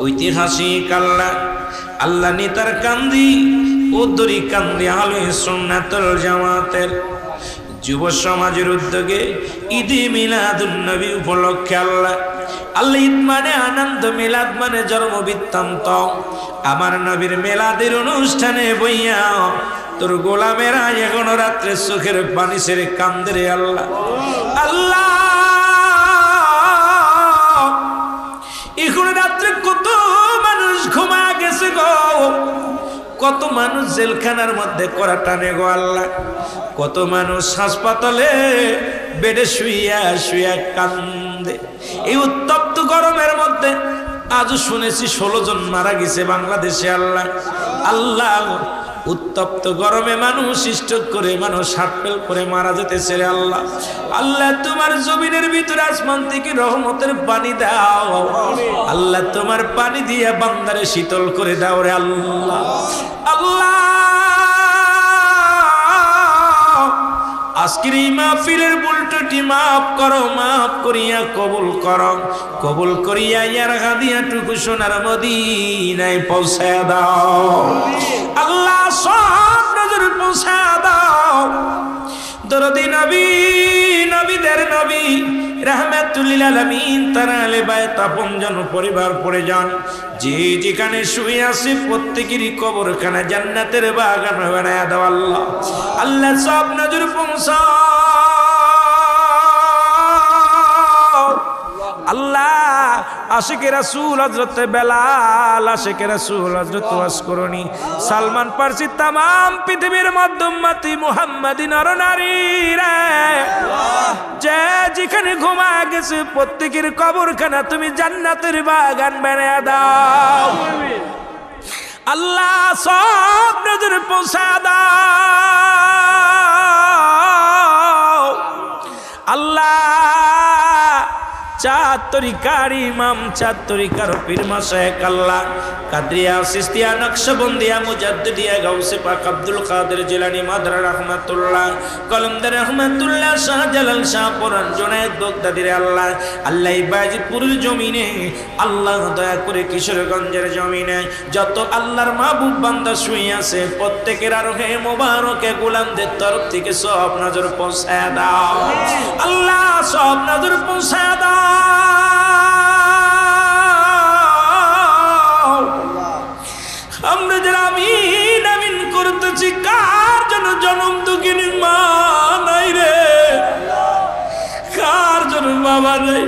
ঐতিহাসিক আল্লাহ নেতার কান্দি উদ্দরি কান্দি আহলে সুন্নাতুল জামাতের যুব সমাজের উদ্যোগে ঈদে মিলাদুন নবী উপলক্ষে আল্লাহ ঈদ মানে আনন্দ, মিলাদ মানে জন্ম বৃত্তান্ত। আমার নবীর মিলাদের অনুষ্ঠানে বইয়া তোর গোলামেরা এখনো রাত্রে চোখের পানি ছেড়ে কান্দে রে আল্লাহ। আল্লাহ এখন রাত্রে কত মানুষ ঘুমা গেছে গো, কত মানুষ জেলখানার মধ্যে করা টানে গো আল্লাহ, কত মানুষ হাসপাতালে বেডে শুইয়া শুইয়া কান্দে। এই উত্তপ্ত গরমের মধ্যে আজও শুনেছি 16 জন মারা গেছে বাংলাদেশে। আল্লাহ আল্লাহ উত্তপ্ত গরমে মানুষ স্ট্রোক করে, মানুষ হার্টফেল করে মারা যেতেছে রে আল্লাহ। আল্লাহ তোমার জমিনের ভিতরে আসমান থেকে রহমতের পানি দাও আল্লাহ, তোমার পানি দিয়ে বান্দারে শীতল করে দাও রে আল্লাহ। আল্লাহ আজকের এই মাহফিলের উল্টোটি মাফ করো, মাফ করিয়া কবুল করো, কবুল করিয়া ইয়ার হাদিয়াটুকু সোনার মদিনায় পৌঁছায় দাও আল্লাহ, সব নজর পৌঁছায় দাও। দরদি নবী, নবীদের নবী রাহমাতুল লিল আলামিন তার আলে বায়ত আপনজন পরিবার পরিজন যে যেখানে শুয়ে আছে প্রত্যেকেরই কবরখানা জান্নাতের বাগান বানায়া দাও আল্লাহ। আল্লাহ সব নজর পৌঁছাও আল্লাহ। আশিকে রাসূল হযরত বেলাল, আশিকে রাসূল হযরত ওয়াসকরণী, সালমান ফার্সি, तमाम পৃথিবীর মধ্যমতি মুহাম্মাদি নরনারী রে যে যেখানে ঘুমা গেছে প্রত্যেকের কবরখানা তুমি জান্নাতের বাগান বানায়া দাও আল্লাহ, সব নজরে পৌঁছা দাও আল্লাহ। চার তরিকার ইমাম, চার তরিকার পীর মাশায়েখ আল্লাহ কাদরিয়া, সিস্তিয়া, নকশবন্দিয়া, মুজাদ্দিদিয়া, গাউসে পাক আব্দুল কাদের জিলানী মাদরা রাহমাতুল্লাহ, কলমদার রাহমাতুল্লাহ, শাহজালাল, শাহ পরান, জুনায়েদ বাগদাদির আল্লাহ আল্লাহ বাজিতপুরের জমিনে আল্লাহ দয়া করে কিশোরগঞ্জের জমিনে যত আল্লাহর মাহবুব বান্দা শুয়ে আছে প্রত্যেকের আরোহে মোবারকে গোলামদের তরফ থেকে সব নজর পৌঁছায় দাও আল্লাহ, সব নজর পৌঁছায় দাও। আমরা যারা আমিন আমিন করতেছি, কার জন্য জনম দুঃখিনী মা নাই রে, কার জন্য বাবা নেই,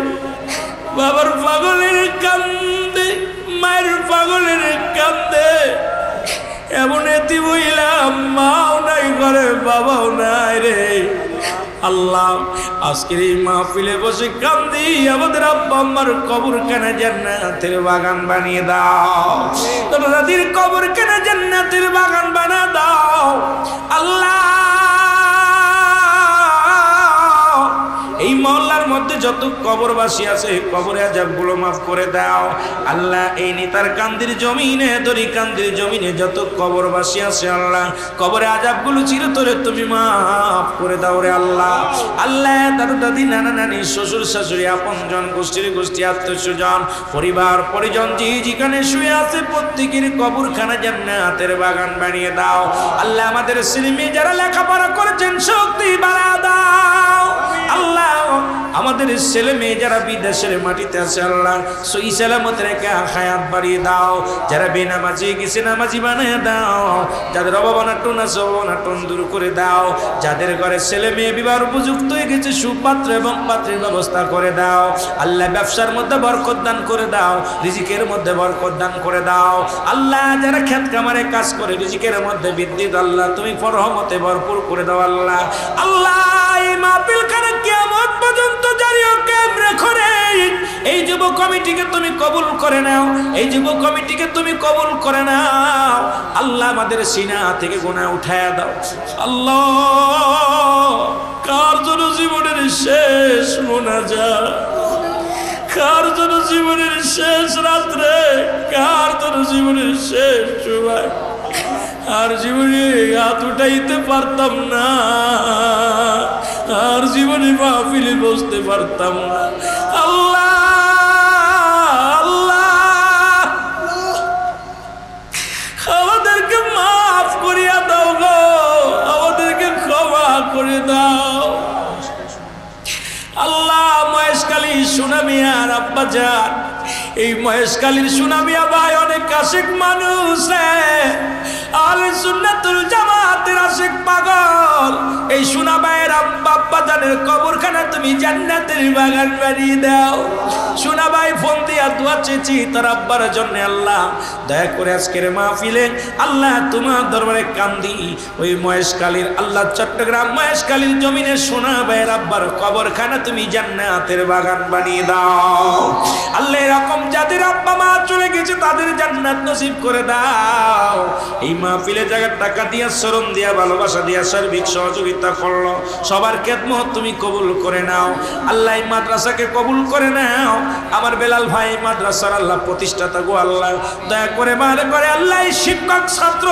বাবার পাগলের কান্দে, মায়ের পাগলের কান্দে, এমন এতি বইলাম মাও নাই ঘরে, বাবাও নাই রে আল্লাহ। আজকের এই মাহফিলে বসে কান্দি, আমাদের আব্বা আম্মার কবরখানা জান্নাতের বাগান বানিয়ে দাও, তোর দাদির কবরখানা জান্নাতের বাগান বানিয়ে দাও আল্লাহ। এই মহল্লার মধ্যে যত কবরবাসী আছে কবরে আযাবগুলো মাফ করে দাও আল্লাহ। এই নেতার কান্দির জমিনে, দরি কান্দির জমিনে যত কবরবাসী আছে আল্লাহ, কবরে আযাবগুলো চিরতরে তুমি মাফ করে দাও রে আল্লাহ। আল্লাহ দাদু দাদি, নানা নানি, শ্বশুর শাশুড়ি, আপনজন, গোষ্ঠীর গোষ্ঠী, আত্মীয় স্বজন, পরিবার পরিজন যেখানে শুয়ে আছে প্রত্যেকের কবরখানা জান্নাতের বাগান বানিয়ে দাও আল্লাহ। আমাদের ছেলে মেয়ে যারা লেখাপড়া করেছেন শক্তি বাড়া দাও আল্লাহ। আমাদের ছেলে মেয়ে যারা বিদেশের মাটিতে আছে আল্লাহ, সহি সালামত রেখে হায়াত বাড়িয়ে দাও। যারা বেনামাজি গেছে নামাজি বানিয়ে দাও। যাদের অভাবনাটন আছে অভাবনাটন দূর করে দাও। যাদের ঘরে ছেলে মেয়ে বিবাহ উপযুক্ত হয়ে গেছে সুপাত্র এবং পাত্রের ব্যবস্থা করে দাও আল্লাহ। ব্যবসার মধ্যে বরকত দান করে দাও, রিজিকের মধ্যে বরকত দান করে দাও আল্লাহ। যারা ক্ষেত খামারে কাজ করে রিজিকের মধ্যে বৃদ্ধি আল্লাহ তুমি রহমতে ভরপুর করে দাও আল্লাহ। আল্লাহ এই মাহফিল খানা কিয়ামত পর্যন্ত জারি ও কায়েম রেখো রে। এই যুব কমিটিকে তুমি কবুল করে নাও, এই যুব কমিটিকে তুমি কবুল করে নাও আল্লাহ। আমাদের সিনা থেকে গুনাহ উঠায়া দাও আল্লাহ। কার জন্য জীবনের শেষ মোনাজাত, কার জন্য জীবনের শেষ রাত্রে, কার জন্য জীবনের শেষ সময়, আর জীবনে হাত উঠাইতে পারতাম না, আর জীবনে মাহফিলে বসতে পারতাম না আল্লাহ। আল্লাহ আমাদেরকে মাফ করিয়া দাও গো, আমাদেরকে ক্ষমা করে দাও আল্লাহ। মহেশখালী সুনামিয়ার আব্বা যান, এই মহেশখালীর সুনামিয়া ভাই অনেক আশিক মানুষ, আহলে সুন্নাতুল জামাতের আশিক পাগল। এই সোনা ভাইয়ের আব্বা জানের কবরখানা তুমি জান্নাতের বাগান বানিয়ে দাও। সোনা ভাই ফোন দিয়া দোয়া চেয়েছি তার আব্বার জন্য আল্লাহ। দয়া করে আজকের মাহফিলে আল্লাহ তোমার দরবারে কান্দি, ওই মহেশখালীর আল্লাহ চট্টগ্রাম মহেশখালীর জমিনে সোনা ভাইয়ের আব্বার কবরখানা তুমি জান্নাতের বাগান বানিয়ে দাও আল্লাহ। এরকম যাদের আব্বা মা চলে গেছে তাদের জান্নাত নসিব করে দাও। এই মাহফিলে জায়গার টাকা দিয়া, শ্রম দিয়া, ভালোবাসা দিয়া সার্বিক সহযোগিতা করলো, সবার খেদমত তুমি কবুল করে নাও আল্লাহ। এই মাদ্রাসাকে কবুল করে নাও। আমার বেলাল ভাই মাদ্রাসার আল্লাহ প্রতিষ্ঠাতা গো আল্লাহ, দয়া করে ভালো করে আল্লাহ। এই শিক্ষক ছাত্র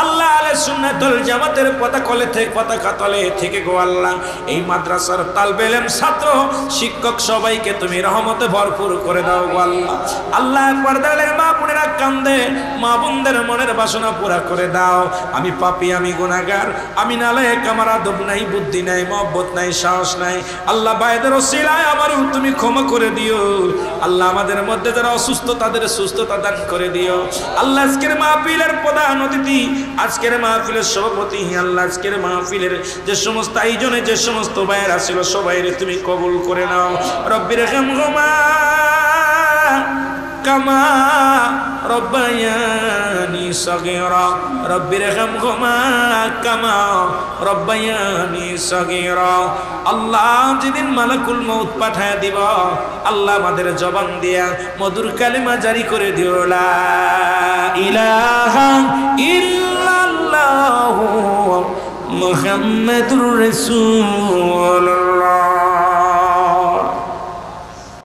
আল্লাহ আহলে সুন্নাতুল জামাতের পতাকা তলে থেকে গো আল্লাহ, এই মাদ্রাসার তালবে ইলম ছাত্র শিক্ষক সবাইকে তুমি রহমতে ভরপুর করে দাও গো আল্লাহ। আল্লাহ পর্দালের মা বোনেরা কান্দে, মা বোনদের মনের বাসনা পুরা করে দাও। আমি পাপী, আমি গুনাহগার, আমি নালায়েক, আমার আদব নাই, বুদ্ধি নাই, মহব্বত নাই, সাহস নাই আল্লাহ। ভাইদের ওসিলায় আমারও তুমি ক্ষমা করে দিও আল্লাহ। আমাদের মধ্যে যারা অসুস্থ তাদের সুস্থতা দান করে দিও আল্লাহ। আজকের মাহফিলের প্রধান অতিথি, আজকের মাহফিলের সভাপতি আল্লাহ, আজকের মাহফিলের যে সমস্ত আয়োজনে যে সমস্ত ভাইয়েরা ছিল সবাইরে তুমি কবুল করে নাও। রব্বির রহমহুমা কামা রব্বায়ানি সগীরা, রব্বির রহমহুমা কামা রব্বায়ানি সগীরা। আল্লাহ যেদিন মালাকুল মউত পাঠায় দিব আল্লাহ আমাদের জবান দিয়া মধুর কালেমা জারি করে দিও, লা ইলাহা ইল্লাল্লাহু মুহাম্মাদুর রাসূলুল্লাহ।